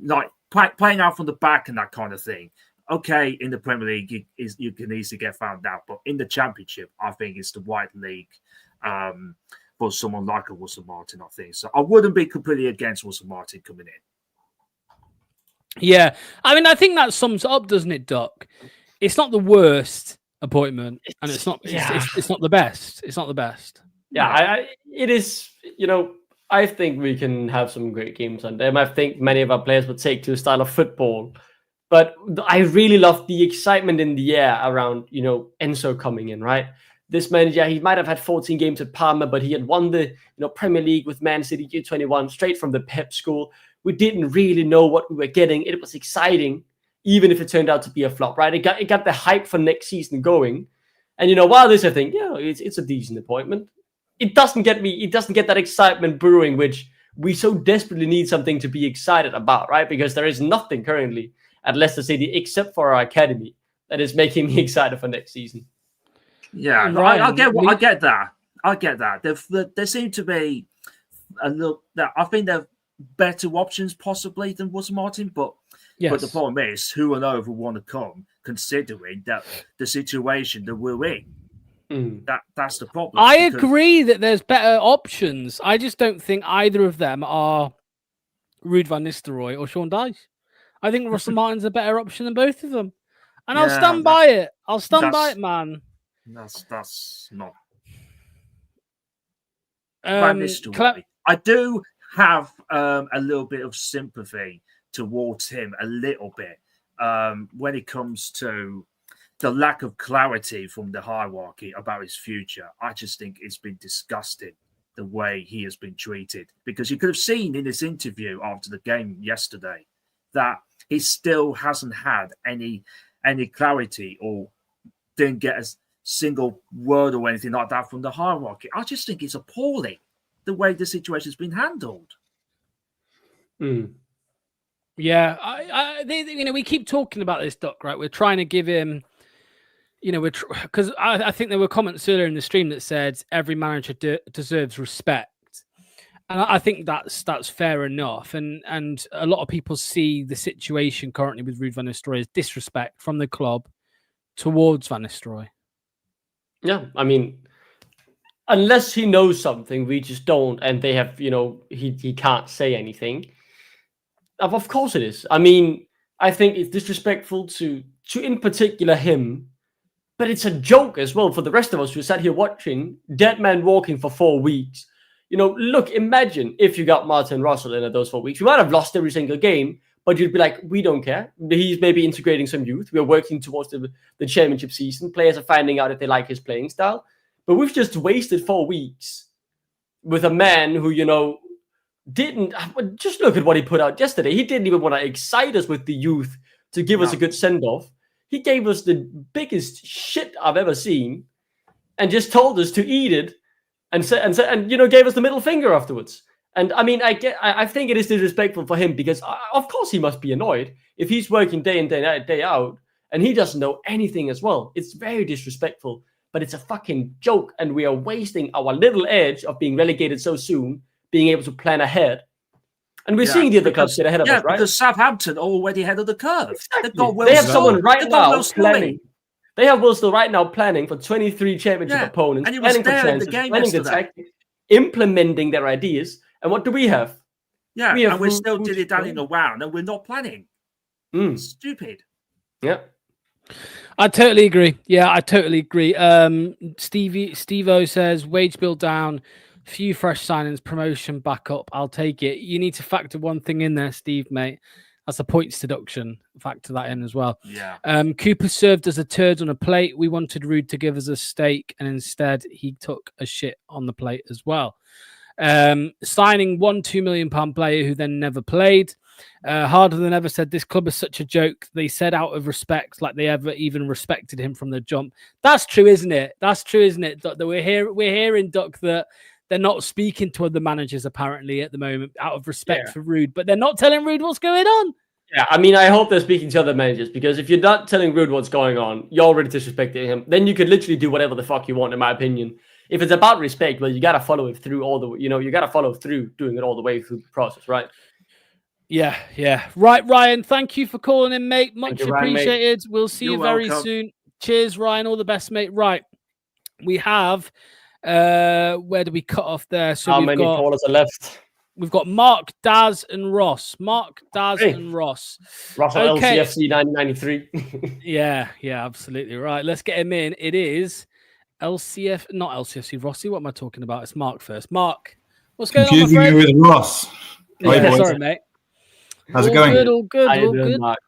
S13: like playing out from the back and that kind of thing. Okay, in the Premier League you can easily get found out, but in the Championship I think it's the right league for someone like a Russell Martin, I think. So I wouldn't be completely against Russell Martin coming in.
S6: Yeah, I mean I think that sums it up, doesn't it, Doc? It's not the worst appointment, and it's not the best. It's not the best.
S5: Yeah, it is. I think we can have some great games on them. I think many of our players would take to the style of football. But I really love the excitement in the air around, Enzo coming in, right? This manager, he might have had 14 games at Parma, but he had won the Premier League with Man City U21 straight from the Pep school. We didn't really know what we were getting. It was exciting, even if it turned out to be a flop, right? It got the hype for next season going. And while this, I think, it's a decent appointment. It doesn't get that excitement brewing, which we so desperately need something to be excited about, right? Because there is nothing currently at Leicester City except for our academy that is making me excited for next season.
S13: Yeah, I get that. There seem to be a little. I think better options possibly than was Martin, but the problem is, who on earth would want to come, considering that the situation that we're in. That's the problem.
S6: I agree that there's better options. I just don't think either of them are Ruud van Nistelrooy or Sean Dyche. I think Russell Martin's a better option than both of them. And I'll stand by it. I'll stand by it, man.
S13: That's not Van Nistelrooy. I do have a little bit of sympathy towards him, a little bit, when it comes to the lack of clarity from the hierarchy about his future. I just think it's been disgusting the way he has been treated, because you could have seen in his interview after the game yesterday that he still hasn't had any clarity or didn't get a single word or anything like that from the hierarchy. I just think it's appalling the way the situation's been handled.
S6: Yeah, we keep talking about this, Doc, right? We're trying to give him, because I think there were comments earlier in the stream that said every manager deserves respect, and I think that's fair enough. And a lot of people see the situation currently with Ruud van Nistelrooy as disrespect from the club towards Van Nistelrooy.
S5: Yeah, I mean, unless he knows something, we just don't, and they have, he can't say anything. Of course it is. I mean, I think it's disrespectful to in particular him, but it's a joke as well for the rest of us who sat here watching dead man walking for 4 weeks. Look, imagine if you got Martin Russell in those 4 weeks. You might have lost every single game, but you'd be like, we don't care. He's maybe integrating some youth. We're working towards the championship season. Players are finding out if they like his playing style. But we've just wasted 4 weeks with a man who, didn't just look at what he put out yesterday. He didn't even want to excite us with the youth to give us a good send-off. He gave us the biggest shit I've ever seen and just told us to eat it and gave us the middle finger afterwards. And I mean, I think it is disrespectful for him because of course he must be annoyed if he's working day in, day out, and he doesn't know anything as well. It's very disrespectful, but it's a fucking joke, and we are wasting our little edge of being relegated so soon, being able to plan ahead. And we're seeing the other clubs get ahead of us, right?
S13: Because Southampton are already ahead of the curve.
S5: Exactly. They have someone right now planning. They have Will Still right now planning for 23 championship opponents,
S13: and he was
S5: planning for
S13: there in
S5: chances,
S13: the game
S5: planning the tactics, implementing their ideas. And what do we have?
S13: Yeah, and we're still dilly-dallying around, and we're not planning. Stupid.
S5: Yeah.
S6: I totally agree. Yeah, I totally agree. Steve-O says, wage bill down, few fresh signings, promotion back up. I'll take it. You need to factor one thing in there, Steve, mate. That's a points deduction. Factor that in as well.
S13: Yeah.
S6: Cooper served as a turd on a plate. We wanted Ruud to give us a steak, and instead he took a shit on the plate as well. Signing £2 million player who then never played. Harder Than Ever said this club is such a joke. They said out of respect, like they ever even respected him from the jump. That's true, isn't it? That's true, isn't it, Doc? That we're hearing, Doc, that they're not speaking to other managers apparently at the moment out of respect for Ruud, but they're not telling Ruud what's going on.
S5: Yeah, I mean, I hope they're speaking to other managers, because if you're not telling Ruud what's going on, you're already disrespecting him. Then you could literally do whatever the fuck you want, in my opinion. If it's about respect, well, you got to follow it through all the way. You got to follow through doing it all the way through the process, right?
S6: Yeah. Right, Ryan, thank you for calling in, mate. Much appreciated. Ryan, we'll see you very soon. Cheers, Ryan. All the best, mate. Right. We have, where do we cut off there? So
S5: how many callers are left?
S6: We've got Mark, Daz, and Ross. And Ross.
S5: Russell LCFC 1993.
S6: yeah, absolutely. Right. Let's get him in. It is not LCFC. Rossi, what am I talking about? It's Mark first. Mark, what's going on, my friend?
S14: Confusing me with Ross.
S6: Yeah, sorry, mate.
S14: How's it going?
S6: All good.
S5: Mark?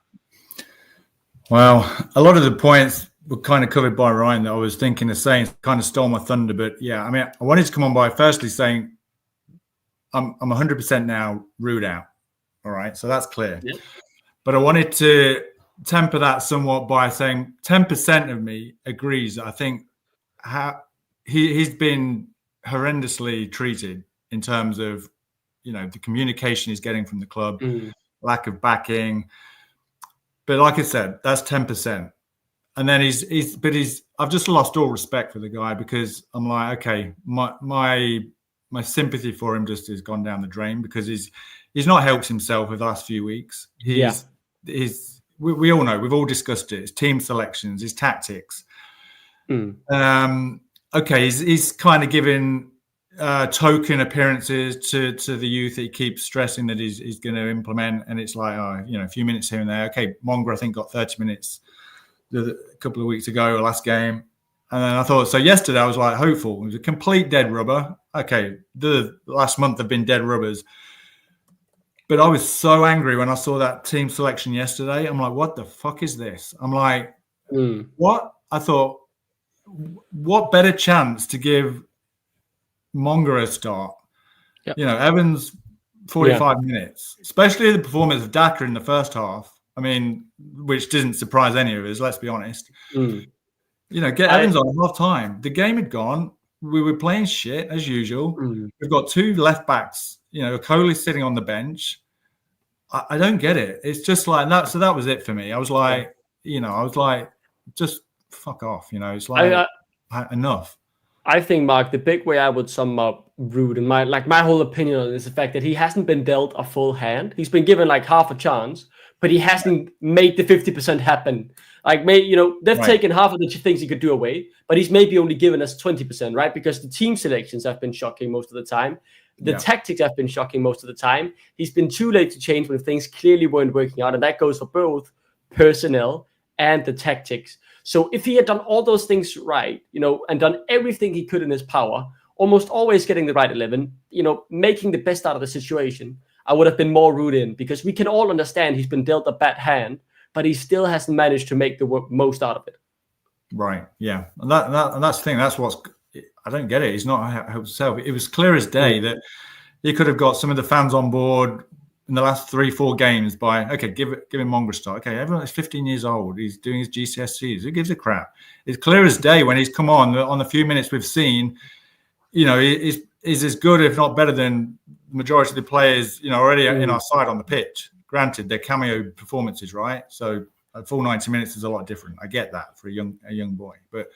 S14: Well, a lot of the points were kind of covered by Ryan that I was thinking of saying, kind of stole my thunder. But yeah, I mean, I wanted to come on by firstly saying I'm 100% now Ruud out. All right, so that's clear.
S5: Yep.
S14: But I wanted to temper that somewhat by saying 10% of me agrees that I think he's been horrendously treated in terms of, the communication he's getting from the club, lack of backing. But like I said, that's 10%. And then I've just lost all respect for the guy, because I'm like, okay, my sympathy for him just has gone down the drain, because he's he's not helped himself with the last few weeks. We all know, we've all discussed it. His team selections, his tactics. Okay, he's kind of giving token appearances to the youth that he keeps stressing that he's going to implement, and it's like, a few minutes here and there. Okay, Mongra I think got 30 minutes a couple of weeks ago, last game, and then I thought so. Yesterday I was like hopeful. It was a complete dead rubber. Okay, the last month have been dead rubbers. But I was so angry when I saw that team selection yesterday. I'm like, what the fuck is this? I'm like, what? I thought, what better chance to give Monga a start? Yep. Evans, 45 minutes, especially the performance of Daka in the first half. I mean, which didn't surprise any of us, let's be honest. Get Evans on half time. The game had gone. We were playing shit as usual. We've got two left backs. Coley's sitting on the bench. I don't get it. It's just like that. So that was it for me. I was like, just fuck off. It's like enough.
S5: I think, Mark, the big way I would sum up Ruud and my whole opinion on it is the fact that he hasn't been dealt a full hand. He's been given like half a chance, but he hasn't made the 50% happen. They've taken half of the things he could do away, but he's maybe only given us 20%, right? Because the team selections have been shocking most of the time. The tactics have been shocking most of the time. He's been too late to change when things clearly weren't working out, and that goes for both personnel and the tactics. So if he had done all those things right, and done everything he could in his power, almost always getting the right 11, making the best out of the situation, I would have been more rooted in, because we can all understand he's been dealt a bad hand, but he still hasn't managed to make the most out of it.
S14: Right. Yeah. And that's the thing. That's what's, I don't get it. He's not helped himself. It was clear as day that he could have got some of the fans on board in the last 3-4 games by, okay, give him Mongra start. Okay, everyone is 15 years old. He's doing his GCSEs. Who gives a crap? It's clear as day when he's come on the few minutes we've seen, is as good, if not better than the majority of the players, already in our side on the pitch. Granted, they're cameo performances, right? So a full 90 minutes is a lot different. I get that for a young boy, but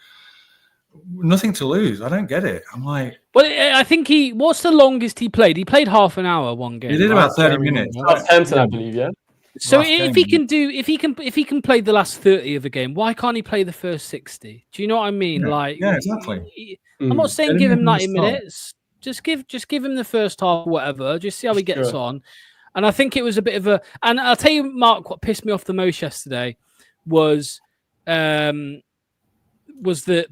S14: nothing to lose. I don't get it. I'm like,
S6: well, I think what's the longest he played? He played half an hour one game.
S14: He did about 30 minutes.
S5: Southampton, I believe, yeah.
S6: So if he can play the last 30 of a game, why can't he play the first 60? Do you know what I mean?
S14: Yeah, exactly.
S6: I'm not saying give him 90 minutes. Just give him the first half, whatever. Just see how he gets on. And I think it was a bit of a. And I'll tell you, Mark, what pissed me off the most yesterday was that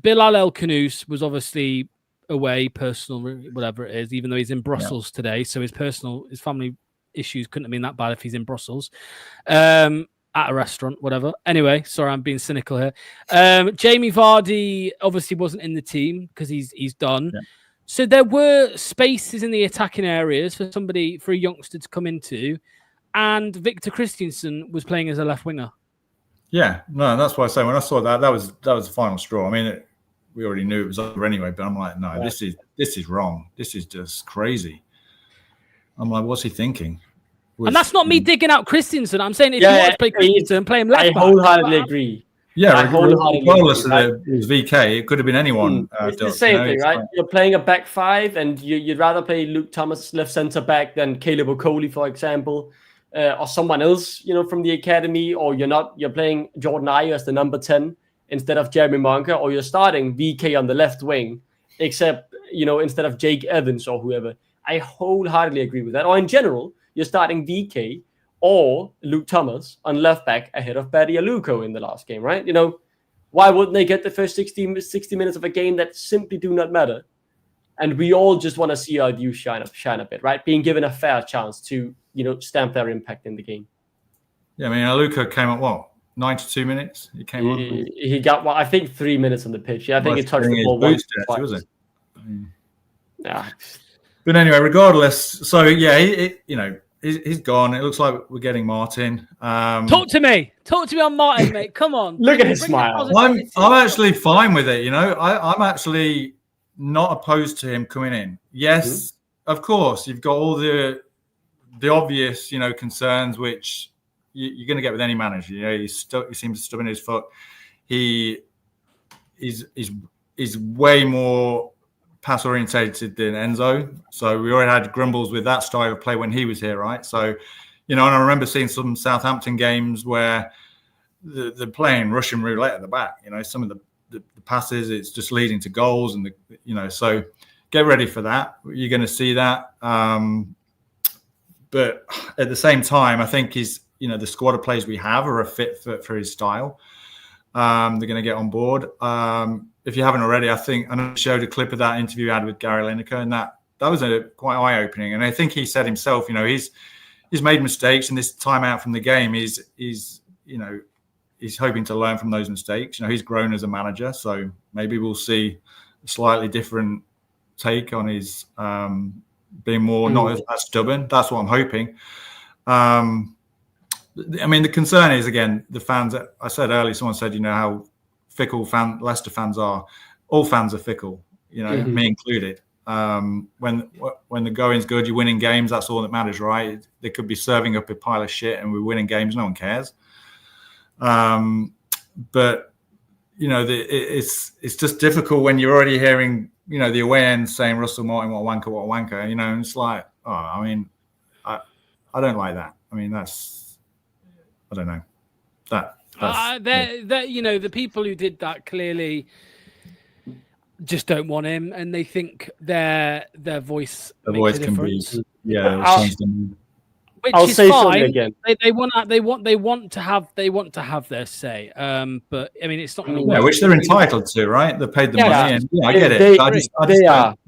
S6: Bilal El Khanous was obviously away, personal, whatever it is, even though he's in Brussels today. So his family issues couldn't have been that bad if he's in Brussels at a restaurant, whatever. Anyway, sorry, I'm being cynical here. Jamie Vardy obviously wasn't in the team because he's done. Yeah. So there were spaces in the attacking areas for a youngster to come into, and Victor Christensen was playing as a left winger.
S14: Yeah, no, that's why I say when I saw that was the final straw. I mean, we already knew it was over anyway, but I'm like, no, this is wrong. This is just crazy. I'm like, what's he thinking?
S6: And that's not me digging out Christensen. I'm saying if you want to play Christensen, play him left back.
S5: I wholeheartedly agree.
S14: Yeah, regardless of it was VK, it could have been anyone.
S5: It's the same thing, right? You're playing a back five, and you'd rather play Luke Thomas left centre back than Caleb Okoli, for example. Or someone else, from the academy, or you're playing Jordan Ayew as the number 10 instead of Jeremy Monka, or you're starting VK on the left wing, except, instead of Jake Evans or whoever. I wholeheartedly agree with that. Or in general, you're starting VK or Luke Thomas on left back ahead of Badie Aluko in the last game, right? Why wouldn't they get the first 60 minutes of a game that simply do not matter? And we all just want to see our youth shine a bit, right? Being given a fair chance to, stamp their impact in the game.
S14: Yeah, I mean, Aluko came at 92 minutes? He came on.
S5: He got, I think 3 minutes on the pitch. Yeah, I think he touched the ball once or twice.
S14: Was it?
S5: Yeah.
S14: But anyway, regardless, so yeah, he's gone. It looks like we're getting Martin.
S6: Talk to me on Martin, mate. Come on.
S5: Look at his smile.
S14: I'm actually fine with it. I'm actually not opposed to him coming in. Yes, of course, you've got all the obvious, concerns which you're going to get with any manager. He seems stubborn in his foot. He's way more pass orientated than Enzo. So we already had grumbles with that style of play when he was here, right? So, and I remember seeing some Southampton games where they're playing Russian roulette at the back. Some of the passes, it's just leading to goals, and so get ready for that. You're going to see that. But at the same time, I think the squad of players we have are a fit for his style. They're going to get on board. If you haven't already, I know I showed a clip of that interview I had with Gary Lineker, and that was quite eye-opening. And I think he said himself, he's made mistakes, and this time out from the game, he's hoping to learn from those mistakes. He's grown as a manager, so maybe we'll see a slightly different take on his being more not as stubborn. That's what I'm hoping. The concern is, again, the fans. I said earlier, someone said, how fickle Leicester fans are. All fans are fickle, me included. When the going's good, you're winning games. That's all that matters, right? They could be serving up a pile of shit, and we're winning games. No one cares. But it's just difficult when you're already hearing the away end saying Russell Martin, what a wanker, and it's like, I don't like that. I don't know.
S6: The people who did that clearly just don't want him, and they think their voice makes a difference.
S14: Can be,
S6: which
S5: I'll
S6: is
S5: say
S6: fine.
S5: something again.
S6: They want to have their say. But it's not going to work.
S14: Which they're entitled to, right? They paid the money, and I get it.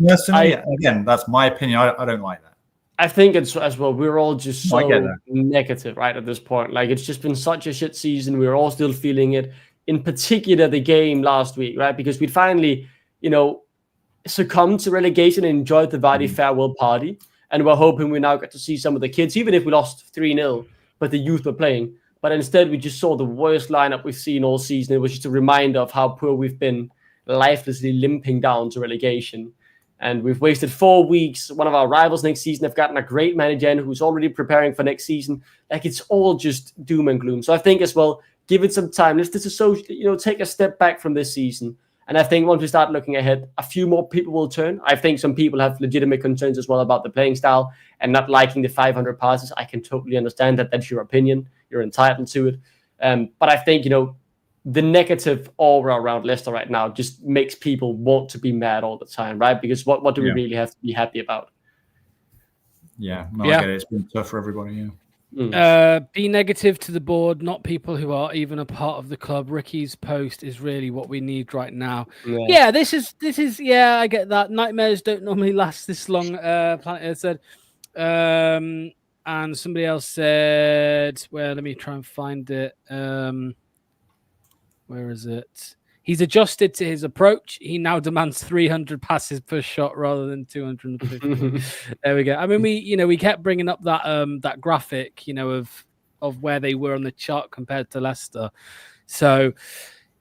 S14: Personally, again, that's my opinion. I don't like that.
S5: I think it's as well. We're all just so negative, right, at this point. Like, it's just been such a shit season. We're all still feeling it. In particular, the game last week, right? Because we'd finally, succumbed to relegation and enjoyed the Vardy farewell party. And we're hoping we now get to see some of the kids, even if we lost 3-0, but the youth were playing. But instead, we just saw the worst lineup we've seen all season. It was just a reminder of how poor we've been, lifelessly limping down to relegation. And we've wasted 4 weeks. One of our rivals next season have gotten a great manager in who's already preparing for next season. Like, it's all just doom and gloom. So I think as well, give it some time. Let's take a step back from this season. And I think once we start looking ahead, a few more people will turn. I think some people have legitimate concerns as well about the playing style and not liking the 500 passes. I can totally understand that. That's your opinion. You're entitled to it. But I think, the negative aura around Leicester right now just makes people want to be mad all the time, right? Because what do we really have to be happy about?
S14: I get it. It's been tough for everybody,
S6: Be negative to the board, not people who are even a part of the club. Ricky's post is really what we need right now. This is I get that. Nightmares don't normally last this long, Planet Earth said. And somebody else said, well, let me try and find it. Where is it? He's adjusted to his approach. He now demands 300 passes per shot rather than 250. There we go. We kept bringing up that graphic, of where they were on the chart compared to Leicester. So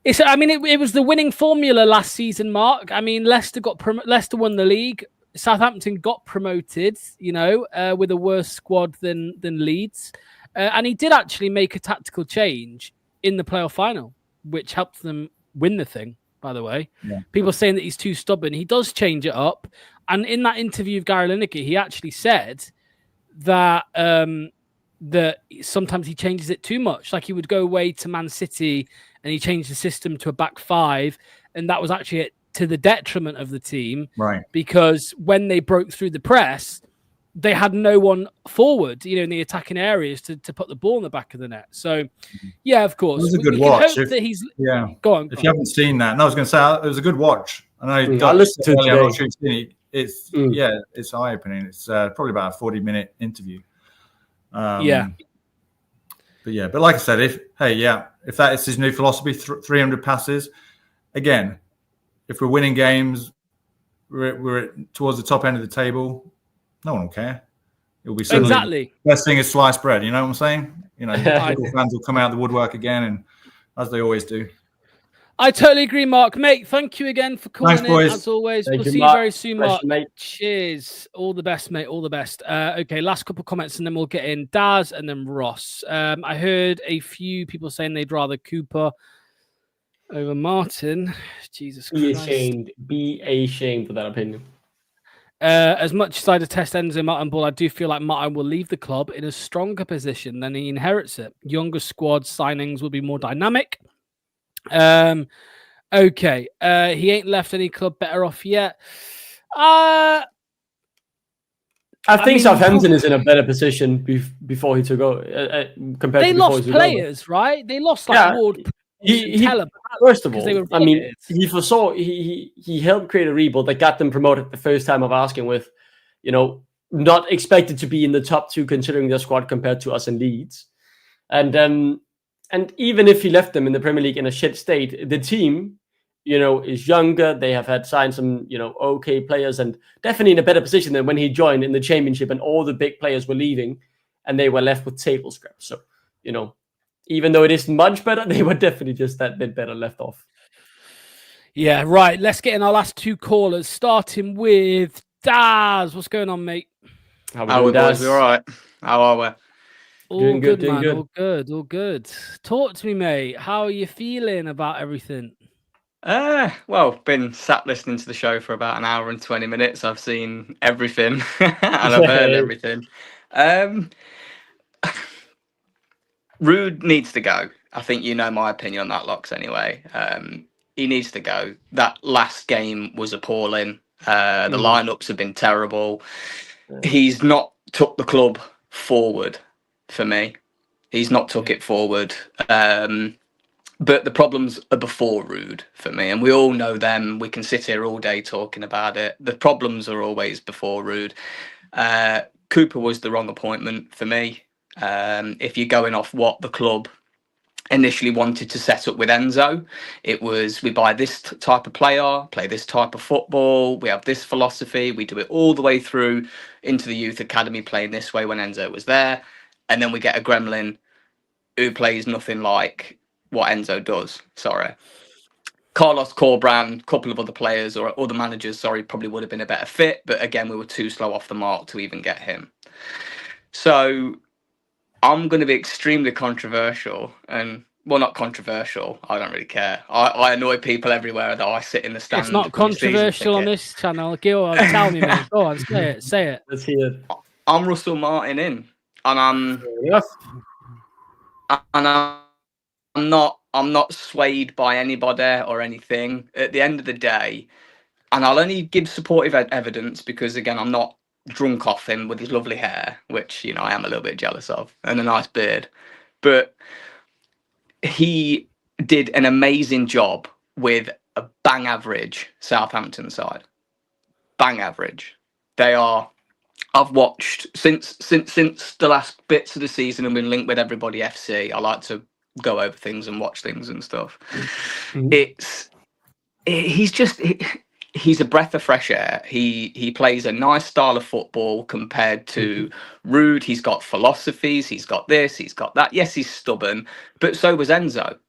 S6: it was the winning formula last season, Mark. Leicester won the league. Southampton got promoted, with a worse squad than Leeds. And he did actually make a tactical change in the playoff final, which helped them win the thing, by the way. People saying that he's too stubborn. He does change it up. And in that interview with Gary Lineker, he actually said that that sometimes he changes it too much. Like, he would go away to Man City and he changed the system to a back five. And that was actually to the detriment of the team.
S14: Right.
S6: Because when they broke through the press, they had no one forward, in the attacking areas to put the ball in the back of the net. So, of course.
S14: It was a good watch.
S6: Go on.
S14: If you haven't seen that, and I was going to say, it was a good watch. I know
S5: I listened to it today.
S14: It's eye-opening. It's probably about a 40-minute interview. But like I said, if that is his new philosophy, 300 passes, again, if we're winning games, we're towards the top end of the table, no one will care. It'll be
S6: exactly.
S14: Best thing is sliced bread. You know what I'm saying? Fans will come out of the woodwork again, and as they always do.
S6: I totally agree, Mark. Mate, thank you again for calling in,
S14: boys.
S6: as always.
S5: Thank
S6: we'll
S5: you,
S6: see
S5: Mark.
S6: you very soon, Mark.
S5: Mate.
S6: Cheers. All the best, mate. All the best. Okay, last couple of comments, and then we'll get in Daz and then Ross. I heard a few people saying they'd rather Cooper. over Martin. Jesus
S5: Be
S6: Christ.
S5: ashamed. Be ashamed for that opinion.
S6: As much as I detest Enzo Martin Ball, I do feel like Martin will leave the club in a stronger position than he inherits it. Younger squad signings will be more dynamic. Okay. He ain't left any club better off yet.
S5: I think Southampton is in a better position before he took over compared
S6: they
S5: to before
S6: lost
S5: he took over.
S6: players, right? They lost like Ward.
S5: First of all,
S6: they were
S5: I mean,
S6: relegated.
S5: he foresaw he helped create a rebuild that got them promoted the first time of asking with, not expected to be in the top 2 considering their squad compared to us in Leeds, and even if he left them in the Premier League in a shit state, the team, is younger. They have had signed some, okay players and definitely in a better position than when he joined in the Championship and all the big players were leaving and they were left with table scraps. So, even though it isn't much better, they were definitely just that bit better left off.
S6: Yeah, right. Let's get in our last 2 callers, starting with Daz. What's going on, mate?
S5: How are we,
S15: boys? We all right? How are we?
S6: All good, man. All good. Talk to me, mate. How are you feeling about everything?
S15: Well, been sat listening to the show for about an hour and 20 minutes. I've seen everything and I've heard everything. Rude needs to go. I think you know my opinion on that, Locks, anyway. He needs to go. That last game was appalling. The lineups have been terrible. He's not took the club forward for me. He's not took it forward. But the problems are before Rude for me, and we all know them. We can sit here all day talking about it. The problems are always before Rude. Cooper was the wrong appointment for me. If you're going off what the club initially wanted to set up with Enzo, it was we buy this type of player, play this type of football, we have this philosophy, we do it all the way through into the youth academy playing this way when Enzo was there, and then we get a gremlin who plays nothing like what Enzo does. Sorry. Carlos Corberán, a couple of other players or other managers, probably would have been a better fit, but again, we were too slow off the mark to even get him. So I'm going to be extremely controversial, and well, not controversial. I don't really care. I annoy people everywhere that I sit in the stand.
S6: It's not controversial on this channel. Go on, tell me, mate. Go on, say it.
S5: Let's hear it.
S15: I'm Russell Martin in, and I'm not swayed by anybody or anything. At the end of the day, and I'll only give supportive evidence because again, I'm not drunk off him with his lovely hair, which I am a little bit jealous of, and a nice beard. But he did an amazing job with a bang average Southampton side. Bang average. They are. I've watched since the last bits of the season and been linked with Everybody FC. I like to go over things and watch things and stuff. He's a breath of fresh air. He plays a nice style of football compared to Rude. He's got philosophies. He's got this. He's got that. Yes, he's stubborn, but so was Enzo.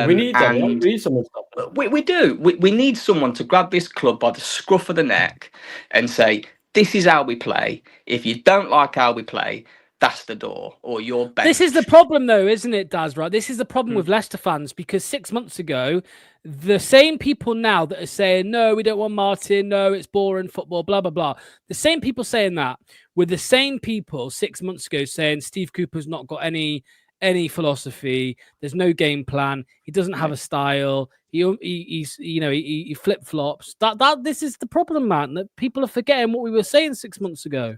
S5: We need that. We need someone stubborn.
S15: We do. We need someone to grab this club by the scruff of the neck and say, "This is how we play. If you don't like how we play, that's the door, or you're benched."
S6: This is the problem, though, isn't it, Daz? Right? This is the problem with Leicester fans, because 6 months ago, the same people now that are saying, no, we don't want Martin, no, it's boring football, blah, blah, blah. The same people saying that were the same people 6 months ago saying Steve Cooper's not got any philosophy, there's no game plan, he doesn't have a style, he flip-flops. This is the problem, man, that people are forgetting what we were saying 6 months ago.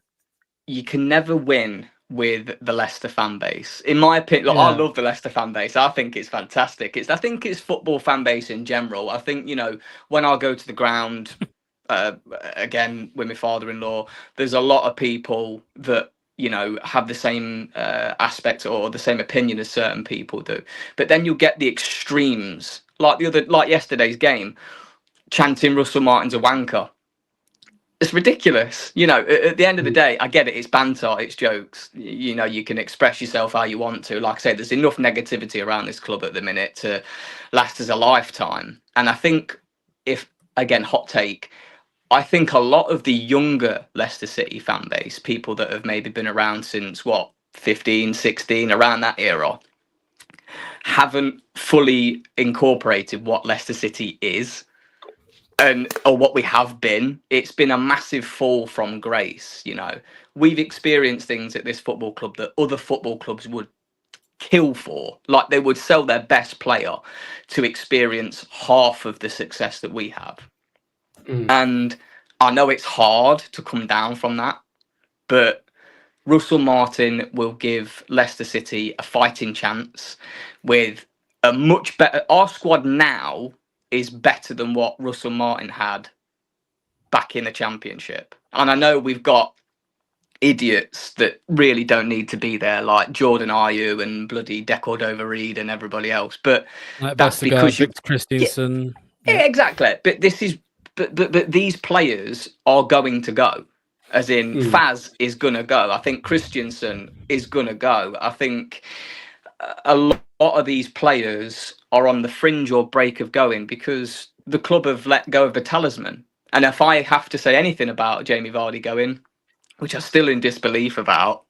S15: You can never win with the Leicester fan base. In my opinion, I love the Leicester fan base. I think it's fantastic. I think it's football fan base in general. I think, when I go to the ground, again, with my father-in-law, there's a lot of people that, have the same aspect or the same opinion as certain people do. But then you'll get the extremes, like yesterday's game, chanting Russell Martin's a wanker. It's ridiculous. At the end of the day, I get it. It's banter. It's jokes. You can express yourself how you want to. Like I say, there's enough negativity around this club at the minute to last us a lifetime. And I think hot take, I think a lot of the younger Leicester City fan base, people that have maybe been around since 15, 16, around that era, haven't fully incorporated what Leicester City is or what we have been. It's been a massive fall from grace. We've experienced things at this football club that other football clubs would kill for. Like, they would sell their best player to experience half of the success that we have. And I know it's hard to come down from that, but Russell Martin will give Leicester City a fighting chance with a much better... Our squad now is better than what Russell Martin had back in the Championship. And I know we've got idiots that really don't need to be there, like Jordan Ayew and bloody Cordova-Reid and everybody else. But
S6: Like
S15: that's because
S6: Victor Christensen.
S15: Yeah, exactly. But this is... But these players are going to go. As in, Faz is going to go. I think Christensen is going to go. I think a lot of these players are on the fringe or break of going because the club have let go of the talisman. And if I have to say anything about Jamie Vardy going, which I'm still in disbelief about,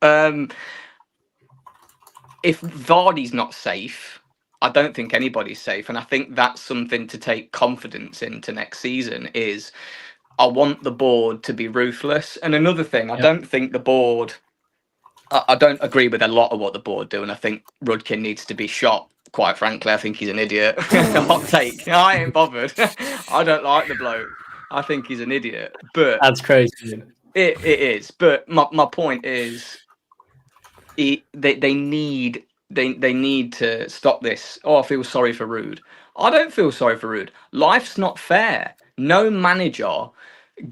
S15: if Vardy's not safe, I don't think anybody's safe. And I think that's something to take confidence into next season is... I want the board to be ruthless. And another thing, I don't think the board... I don't agree with a lot of what the board do, and I think Rudkin needs to be shot, quite frankly. I think he's an idiot. Hot take. I ain't bothered. I don't like the bloke. I think he's an idiot. But
S5: that's crazy.
S15: It is. But my point is, they need to stop this. Oh, I feel sorry for Rude. I don't feel sorry for Rude. Life's not fair. No manager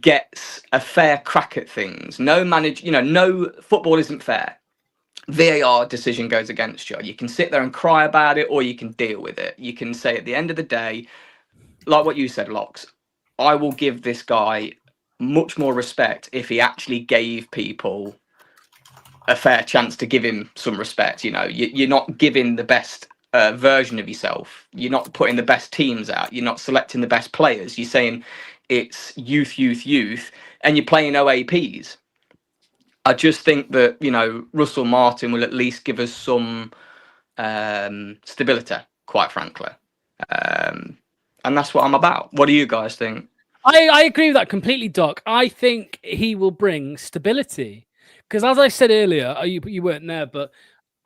S15: gets a fair crack at things. No football isn't fair. VAR decision goes against you. You can sit there and cry about it, or you can deal with it. You can say at the end of the day, like what you said, Locks, I will give this guy much more respect if he actually gave people a fair chance to give him some respect. You're not giving the best version of yourself. You're not putting the best teams out. You're not selecting the best players. You're saying it's youth, and you're playing OAPs. I just think that, Russell Martin will at least give us some stability, quite frankly. And that's what I'm about. What do you guys think?
S6: I agree with that completely, Doc. I think he will bring stability. Because as I said earlier, you weren't there, but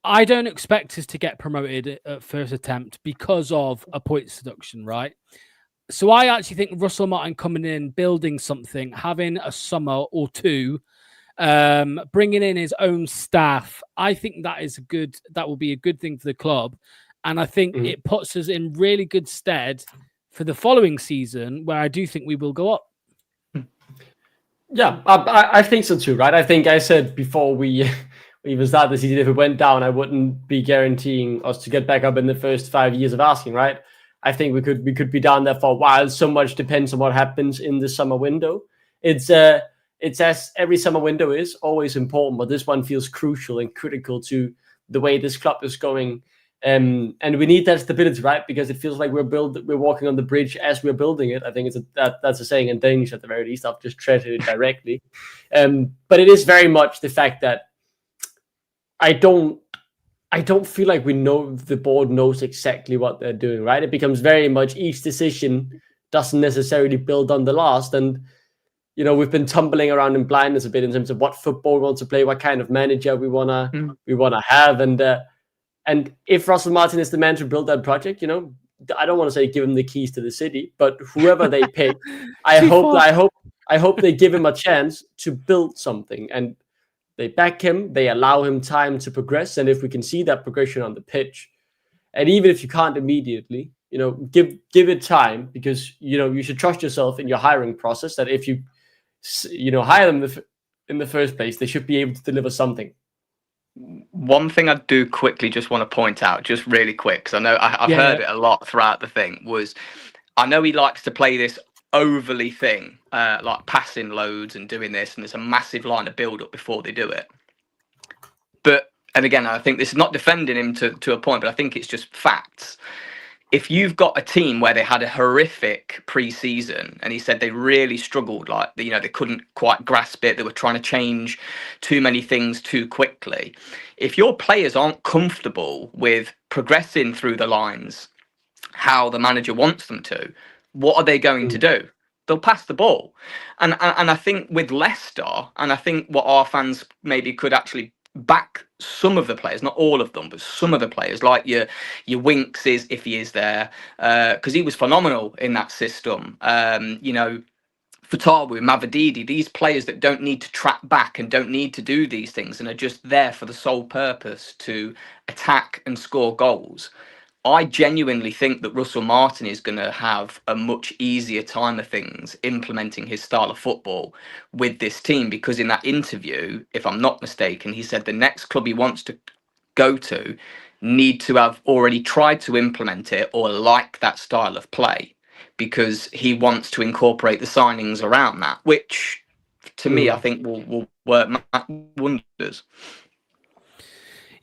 S6: I don't expect us to get promoted at first attempt because of a points deduction, right? So I actually think Russell Martin coming in, building something, having a summer or two, bringing in his own staff, I think that will be a good thing for the club. And I think it puts us in really good stead for the following season, where I do think we will go up.
S5: Yeah, I think so too, right? I think I said before we even started the season, if it went down, I wouldn't be guaranteeing us to get back up in the first 5 years of asking, right? I think we could be down there for a while. So much depends on what happens in the summer window. It's as every summer window is always important, but this one feels crucial and critical to the way this club is going. And we need that stability, right? Because it feels like we're walking on the bridge as we're building it. I think that's a saying in Danish at the very least. I've just translated it directly. But it is very much the fact that I don't feel like the board knows exactly what they're doing, right? It becomes very much each decision doesn't necessarily build on the last. And, we've been tumbling around in blindness a bit in terms of what football we want to play, what kind of manager we wanna have. And if Russell Martin is the man to build that project, I don't want to say give him the keys to the city, but whoever they pick, I hope they give him a chance to build something. And they back him, they allow him time to progress. And if we can see that progression on the pitch, and even if you can't immediately, give it time, because, you should trust yourself in your hiring process, that if you, hire them in the first place, they should be able to deliver something.
S15: One thing I do quickly just want to point out, just really quick, because I know I've heard it a lot throughout the thing, was I know he likes to play this overly thing, like passing loads and doing this, and there's a massive line of build-up before they do it. And again, I think this is not defending him to a point, but I think it's just facts. if you've got a team where they had a horrific pre-season, and he said they really struggled, like, you know, they couldn't quite grasp it, they were trying to change too many things too quickly. If your players aren't comfortable with progressing through the lines how the manager wants them to, what are they going to do? They'll pass the ball. And I think with Leicester, and I think what our fans maybe could actually back some of the players, not all of them, but some of the players, like your Winks is, if he is there, because he was phenomenal in that system. You know, Fatawu, Mavadidi, these players that don't need to track back and don't need to do these things and are just there for the sole purpose to attack and score goals. I genuinely think that Russell Martin is going to have a much easier time of things implementing his style of football with this team, because in that interview, if I'm not mistaken, he said the next club he wants to go to need to have already tried to implement it or like that style of play, because he wants to incorporate the signings around that, which to me I think will work wonders.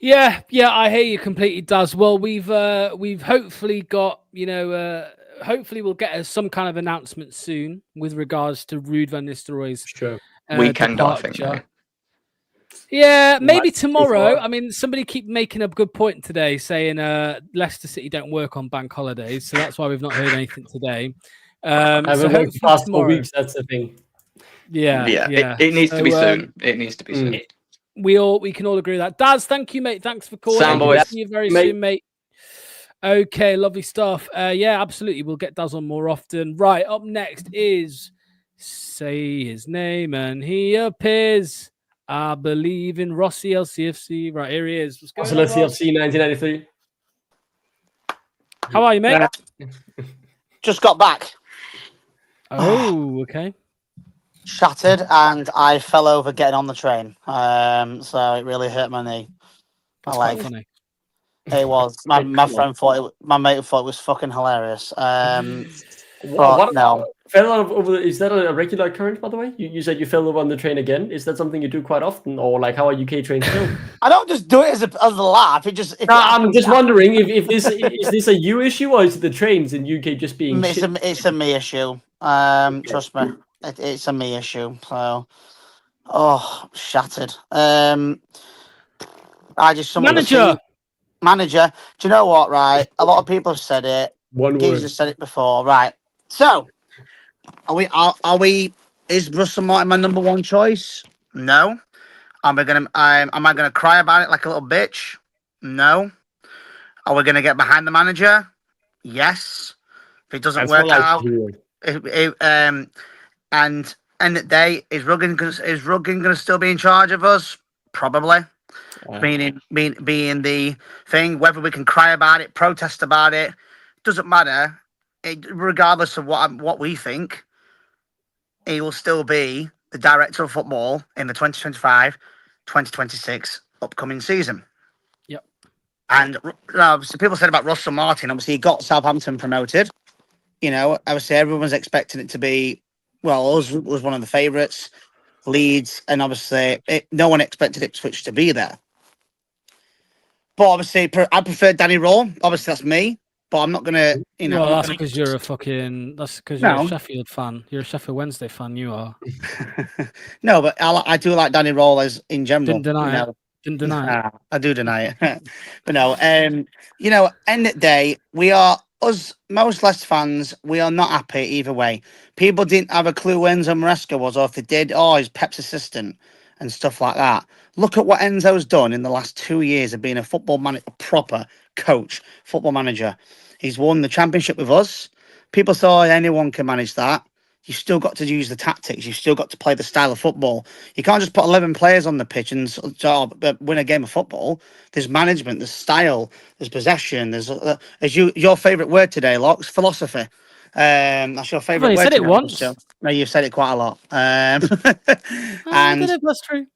S6: Yeah, I hear you completely. It does. Well, we've hopefully got, you know, hopefully we'll get some kind of announcement soon with regards to Ruud van Nistelrooy's
S15: weekend,
S6: departure.
S15: I think. Mate.
S6: Yeah, maybe tomorrow. I mean, somebody keep making a good point today, saying Leicester City don't work on bank holidays, so that's why we've not heard anything today.
S5: I haven't worked the past 4 weeks. That's the thing.
S6: Yeah.
S15: It needs to be soon. It needs to be soon.
S6: We can all agree with that. Daz, thank you, mate. Thanks for calling.
S15: Sound boys.
S6: See you very soon, mate. Okay, lovely stuff. Yeah, absolutely. We'll get Daz on more often. Right, up next is Say His Name and He Appears. I believe in Rossi LCFC. Right, here he is. What's going on,
S5: LCFC 1993.
S6: How are you, mate?
S16: Just got back.
S6: Oh, okay.
S16: Shattered, and I fell over getting on the train. So it really hurt my knee. My leg.
S6: Funny.
S16: It was. My friend thought my mate thought it was fucking hilarious.
S5: What
S16: no.
S5: Fell over? Is that a regular occurrence, by the way? You said you fell over on the train again. Is that something you do quite often, or like how are UK trains built?
S16: I don't just do it as a laugh.
S5: I'm just wondering if this is this a you issue, or is it the trains in UK just being?
S16: It's a me issue. Trust me, it's a me issue. So, shattered. I just manager. Do you know what? Right, a lot of people have said it.
S5: One word.
S16: Jesus said it before. Right. So, are we? Is Russell Martin my number one choice? No. Am I gonna cry about it like a little bitch? No. Are we gonna get behind the manager? Yes. If it doesn't work out, and end of the day, is Ruggin gonna still be in charge of us? Probably. Being the thing, whether we can cry about it, protest about it, doesn't matter. Regardless of what we think, he will still be the director of football in the 2025-2026 upcoming season.
S6: Yep.
S16: And so people said about Russell Martin, obviously he got Southampton promoted. You know, obviously everyone was expecting it to be, well, us was one of the favourites, Leeds, and obviously no one expected Ipswich to be there. But obviously I prefer Danny Raw. Obviously that's me. But I'm not gonna,
S6: Well, that's because you're a fucking. That's because you're a Sheffield fan. You're a Sheffield Wednesday fan. You are.
S16: No, but I do like Danny Rawls in general.
S6: Didn't deny it. Didn't deny it.
S16: I do deny it. But no, end of the day, we are most Leicester fans. We are not happy either way. People didn't have a clue who Enzo Maresca was, or if they did, he's Pep's assistant and stuff like that. Look at what Enzo's done in the last 2 years of being a football manager, a proper coach, football manager. He's won the championship with us. People thought anyone can manage that. You've still got to use the tactics. You've still got to play the style of football. You can't just put 11 players on the pitch and win a game of football. There's management, there's style, there's possession. There's your favourite word today, Locks, philosophy. That's your favourite word.
S6: You said it once.
S16: So, no, you've said it quite a lot.
S6: And that's true.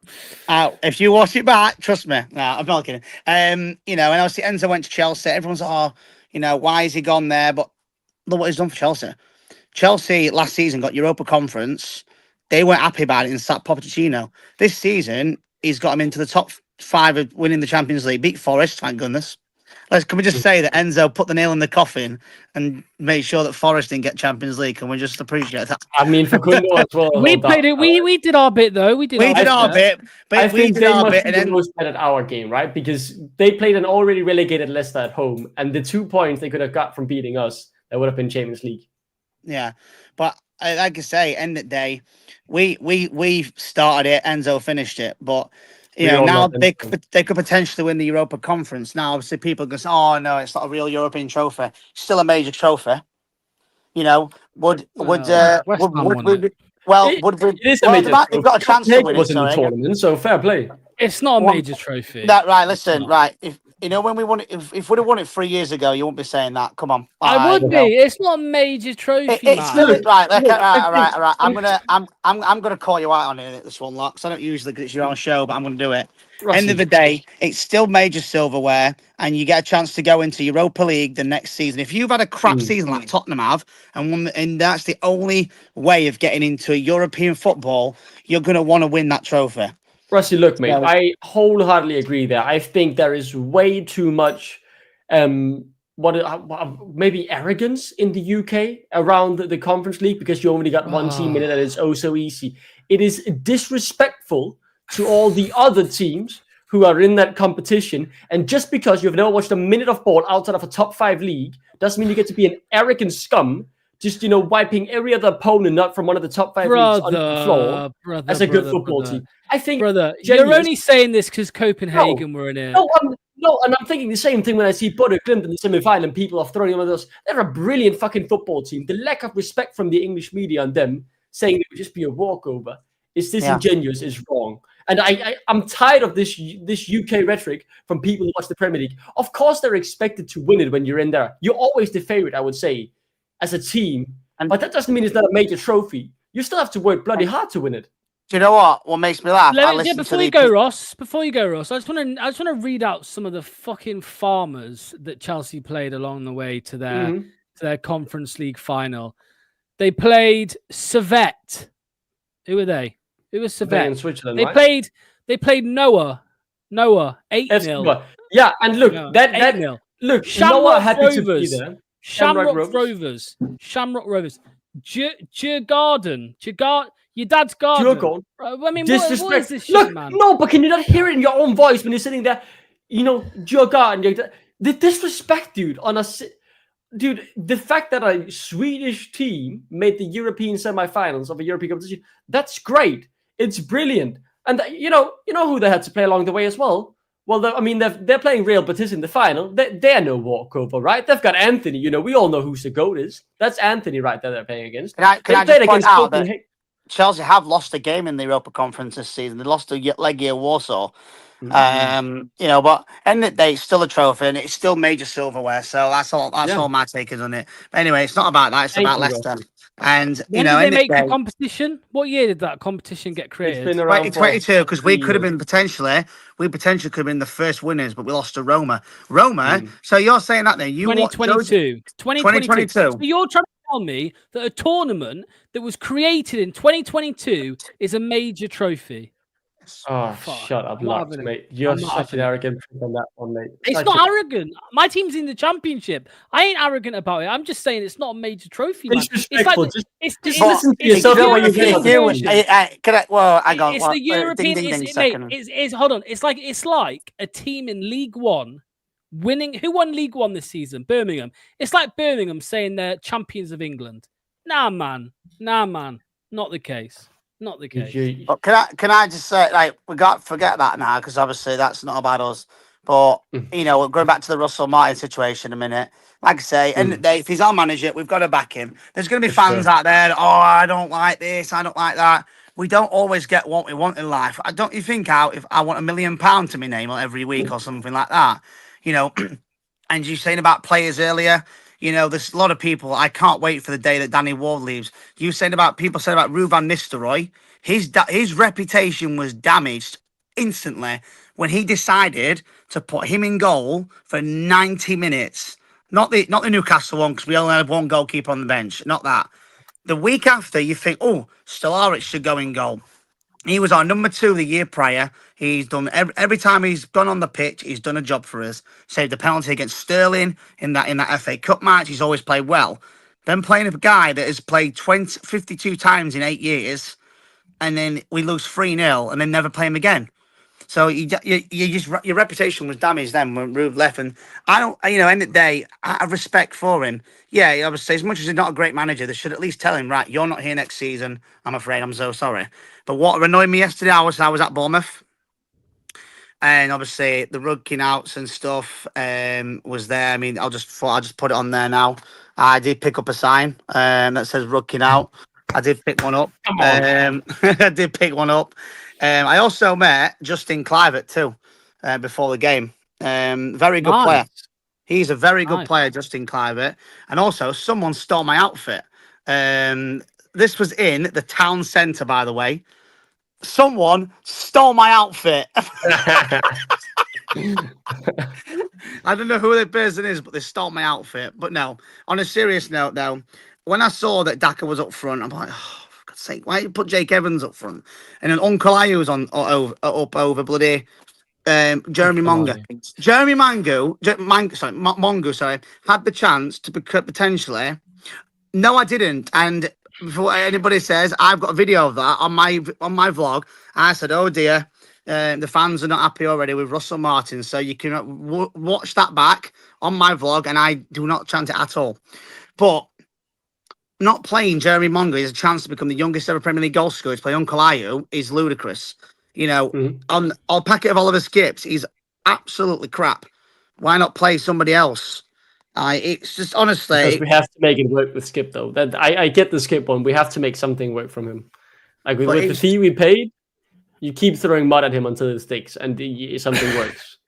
S16: If you watch it back, trust me. No, I'm not kidding. And obviously Enzo went to Chelsea. Everyone's like, why is he gone there? But look what he's done for Chelsea. Chelsea last season got Europa Conference. They weren't happy about it and sacked Pochettino. This season, he's got him into the top 5 of winning the Champions League. Beat Forest, thank goodness. Can we just say that Enzo put the nail in the coffin and made sure that Forest didn't get Champions League? Can we just appreciate that?
S5: I mean, for Kundo as well.
S6: We played it. We did our bit though. We did
S16: our bit. But
S5: I
S16: we
S5: think
S16: did
S5: they
S16: our
S5: must
S16: bit,
S5: be
S16: and
S5: the
S16: then
S5: most bad at our game, right? Because they played an already relegated Leicester at home, and the 2 points they could have got from beating us, that would have been Champions League.
S16: yeah. But like I say, end of the day, we started it. Enzo finished it, but. You know, now they could potentially win the Europa Conference. Now, obviously, people go, "Oh no, it's not a real European trophy. Still a major trophy." You know, would we?
S5: It is a major
S16: They've got a chance to win
S5: was
S16: it.
S5: in the
S16: Sorry.
S5: tournament, so fair play.
S6: It's not a major trophy.
S16: That right? Listen, right. If you know when we won it, if we'd have won it 3 years ago, you wouldn't be saying that. Come on.
S6: I would be. It's not a major trophy.
S16: It's still right. Right. I'm gonna call you out on it this one, lot. Because I don't usually, because it's your own show, but I'm gonna do it. End of the day, it's still major silverware, and you get a chance to go into Europa League the next season. If you've had a crap season like Tottenham have, and that's the only way of getting into European football, you're gonna want to win that trophy.
S5: Rusty, look, mate, I wholeheartedly agree there. I think there is way too much, maybe arrogance in the UK around the Conference League because you only got one team in it and it's oh so easy. It is disrespectful to all the other teams who are in that competition. And just because you've never watched a minute of ball outside of a top 5 league doesn't mean you get to be an arrogant scum. Just, wiping every other opponent not from one of the top 5 leagues on the floor as a good football team. I think,
S6: you're only saying this because Copenhagen were in it.
S5: No, and I'm thinking the same thing when I see Bodø Glimt in the semi-final and people are throwing them at us. They're a brilliant fucking football team. The lack of respect from the English media on them saying it would just be a walkover is disingenuous, is wrong. And I'm tired of this UK rhetoric from people who watch the Premier League. Of course, they're expected to win it when you're in there. You're always the favorite, I would say, as a team. But that doesn't mean it's not a major trophy. You still have to work bloody hard to win it.
S16: Do you know what makes me laugh?
S6: Before you go, Ross, I just want to read out some of the fucking farmers that Chelsea played along the way to their Conference League final. They played Servette. Who were they? It was Servette.
S5: In Switzerland,
S6: They played Noah 8-0.
S5: Yeah, and look, look,
S6: Shamrock
S5: happy
S6: Rovers.
S5: To be there.
S6: Shamrock Rovers. Djurgården. Your dad's garden. I mean, what is this shit, man?
S5: No, but can you not hear it in your own voice when you're sitting there? Djurgården. The disrespect, dude, dude, the fact that a Swedish team made the European semi-finals of a European competition, that's great. It's brilliant. And you know who they had to play along the way as well? Well, they're playing Real Betis in the final. They're no walkover, right? They've got Anthony. We all know who the GOAT is. That's Anthony right there they're playing against.
S16: Can I just point out that Chelsea have lost a game in the Europa Conference this season. They lost to Legia Warsaw. But end of the day, it's still a trophy and it's still major silverware. So that's all my take is on it. But anyway, it's not about that. It's about Leicester. And
S6: when did they make the competition? What year did that competition get created?
S16: It's been around 2022, because we could have been potentially could have been the first winners, but we lost to Roma. So you're saying that then?
S6: 2022. 2022. So you're trying to tell me that a tournament that was created in 2022 is a major trophy?
S5: Oh, shut up, Lux, mate. You're such an arrogant prick on that one, mate.
S6: It's not arrogant. My team's in the championship. I ain't arrogant about it. I'm just saying it's not a major trophy, man.
S5: It's like, just listen to yourself.
S6: Hang on.
S16: It's
S6: the European. Hold on. It's like a team in League One winning. Who won League One this season? Birmingham. It's like Birmingham saying they're champions of England. Nah, man. Not the case. Not the case.
S16: But can I just say, we got to forget that now, because obviously that's not about us. But going back to the Russell Martin situation a minute. Like I say, end of the day, if he's our manager, we've got to back him. There's going to be fans out there. Oh, I don't like this. I don't like that. We don't always get what we want in life. Don't you think if I want £1 million to my name every week or something like that, And you saying about players earlier. There's a lot of people. I can't wait for the day that Danny Ward leaves. People said about Ruud van Nistelrooy. His reputation was damaged instantly when he decided to put him in goal for 90 minutes. Not the Newcastle one, because we only had one goalkeeper on the bench. Not that. The week after, you think, Stolaric should go in goal. He was our number 2 the year prior. He's done every time he's gone on the pitch, he's done a job for us. Saved the penalty against Sterling in that FA Cup match. He's always played well. Then playing a guy that has played 52 times in 8 years, and then we lose 3-0 and then never play him again. So you just your reputation was damaged then when Rude left, and I don't, end of the day, I have respect for him. Yeah, obviously, as much as he's not a great manager, they should at least tell him, right, you're not here next season. I'm afraid, I'm so sorry. But what annoyed me yesterday, I was at Bournemouth, and obviously the Rudkin outs and stuff was there. I mean, I'll just put it on there now. I did pick up a sign that says Rudkin out. I did pick one up.
S5: Come on.
S16: I did pick one up. I also met Justin Clivett too before the game. Very good player. He's a very good player, Justin Clivett. And also, someone stole my outfit. This was in the town centre, by the way. Someone stole my outfit. I don't know who the person is, but they stole my outfit. But no, on a serious note, though, when I saw that Daka was up front, I'm like, oh, for God's sake, why you put Jake Evans up front? And then Uncle Ayu was up over bloody Jeremy Mongo. Jeremy Mongo, had the chance to potentially. No, I didn't. And before anybody says, I've got a video of that on my vlog. I said, oh dear, the fans are not happy already with Russell Martin. So you can watch that back on my vlog, and I do not chant it at all. But not playing Jeremy Mongo is a chance to become the youngest ever Premier League goal scorer to play Uncle Ayu is ludicrous. On a packet of Oliver Skips, he's absolutely crap. Why not play somebody else? It's just honestly
S5: because we have to make it work with Skip though. That I get the Skip one. We have to make something work from him. Like with the fee we paid, you keep throwing mud at him until it sticks and something works.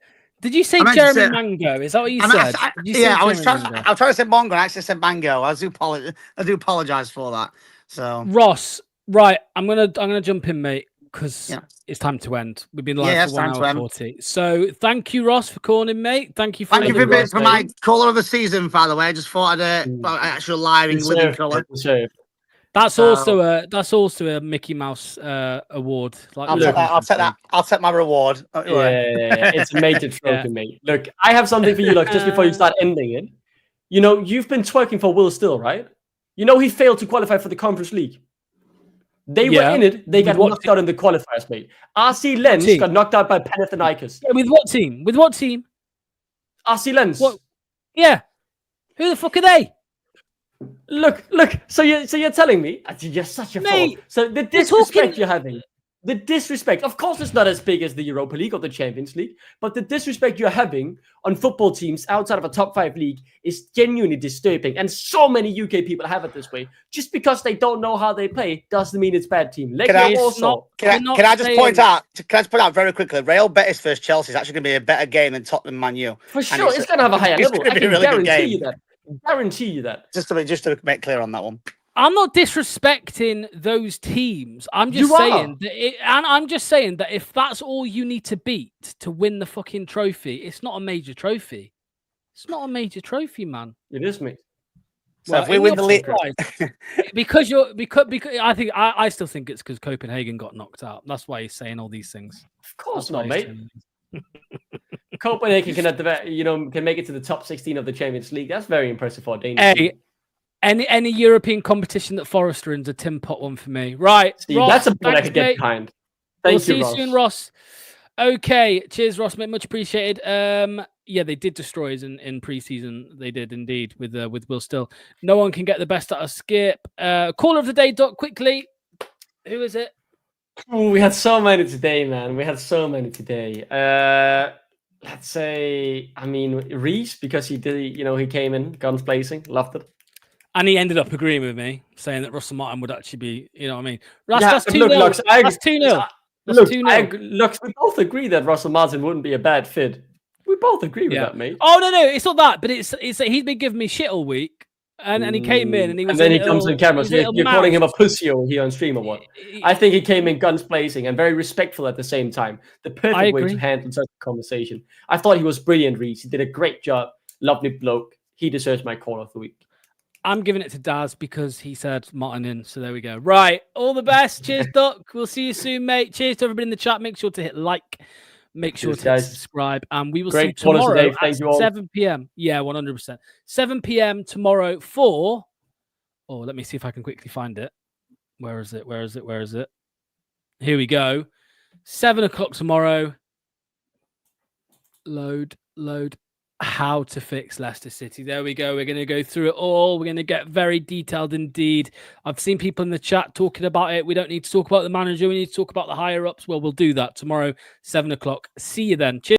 S6: Did you say Jeremy Mango? Is that what you said?
S16: I was trying to say Mongo. I actually said Mango. I do apologize for that. So
S6: Ross, right? I'm gonna jump in, mate, because it's time to end. We've been live for 1 hour 40. So thank you, Ross, for calling, mate. Thank you for
S16: my caller of the season. By the way, I just thought I'd actual live in living colour.
S6: That's also a Mickey Mouse award. Like,
S16: I'll take that. I'll take my reward.
S5: Yeah, it's a major trophy, mate. Look, I have something for you. Look, just before you start ending it, you've been twerking for Will Still, right? He failed to qualify for the Conference League. They were in it. They got knocked out in the qualifiers, mate. RC Lens got knocked out by Panathinaikos.
S6: Yeah, with what team? With what team?
S5: RC Lens.
S6: What? Yeah. Who the fuck are they?
S5: Look. So you're telling me you're such a fool. So the disrespect you're having, the disrespect. Of course, it's not as big as the Europa League or the Champions League, but the disrespect you're having on football teams outside of a top 5 league is genuinely disturbing. And so many UK people have it this way. Just because they don't know how they play doesn't mean it's a bad team.
S16: Can I just point out very quickly? Real Betis versus Chelsea is actually going to be a better game than Tottenham Man U.
S5: For sure, it's going to have a higher level. I can guarantee you that.
S16: Just to make clear on that one.
S6: I'm not disrespecting those teams. I'm just saying that if that's all you need to beat to win the fucking trophy, it's not a major trophy. It's not a major trophy, man.
S5: It is, mate.
S16: So if we win the league,
S6: because I think I still think it's because Copenhagen got knocked out. That's why he's saying all these things.
S5: Of course not, mate. Copenhagen can make it to the top 16 of the Champions League. That's very impressive for a Danish team.
S6: Any European competition that Forest are in is a Tim Pot one for me. Right.
S5: See, Ross, that's a bit I could get behind. Thank you, Ross.
S6: See you soon, Ross. Okay. Cheers, Ross, mate. Much appreciated. Yeah, they did destroy us in pre-season. They did indeed with Will Still. No one can get the best out of Skip. Caller of the day, Doc, quickly. Who is it?
S5: Ooh, we had so many today, man. We had so many today. Let's say, Reese, because he did, he came in guns blazing, loved it.
S6: And he ended up agreeing with me, saying that Russell Martin would actually be, you know what I mean? That's 2-0. That's 2-0.
S5: Look, we both agree that Russell Martin wouldn't be a bad fit. We both agree with that, mate.
S6: Oh, no, it's not that, but it's he's been giving me shit all week. And he came in and he was.
S5: And then he comes on camera. So you're calling him a pussy here on stream or what? I think he came in guns blazing and very respectful at the same time. The perfect way to handle such a conversation. I thought he was brilliant, Reese. He did a great job. Lovely bloke. He deserves my call of the week.
S6: I'm giving it to Daz because he said Martin in. So there we go. Right. All the best. Cheers, Duck. We'll see you soon, mate. Cheers to everybody in the chat. Make sure to hit like. Make sure
S5: Cheers,
S6: to hit
S5: guys.
S6: subscribe. And we will see you
S5: Great callers
S6: tomorrow
S5: today. Thank
S6: at
S5: you all.
S6: 7 p.m. Yeah, 100%. 7 p.m. tomorrow for... Oh, let me see if I can quickly find it. Where is it? Where is it? Where is it? Here we go. 7 o'clock tomorrow. Load. How to fix Leicester City. There we go. We're going to go through it all. We're going to get very detailed indeed. I've seen people in the chat talking about it. We don't need to talk about the manager. We need to talk about the higher ups. Well, we'll do that tomorrow, 7 o'clock. See you then. Cheers.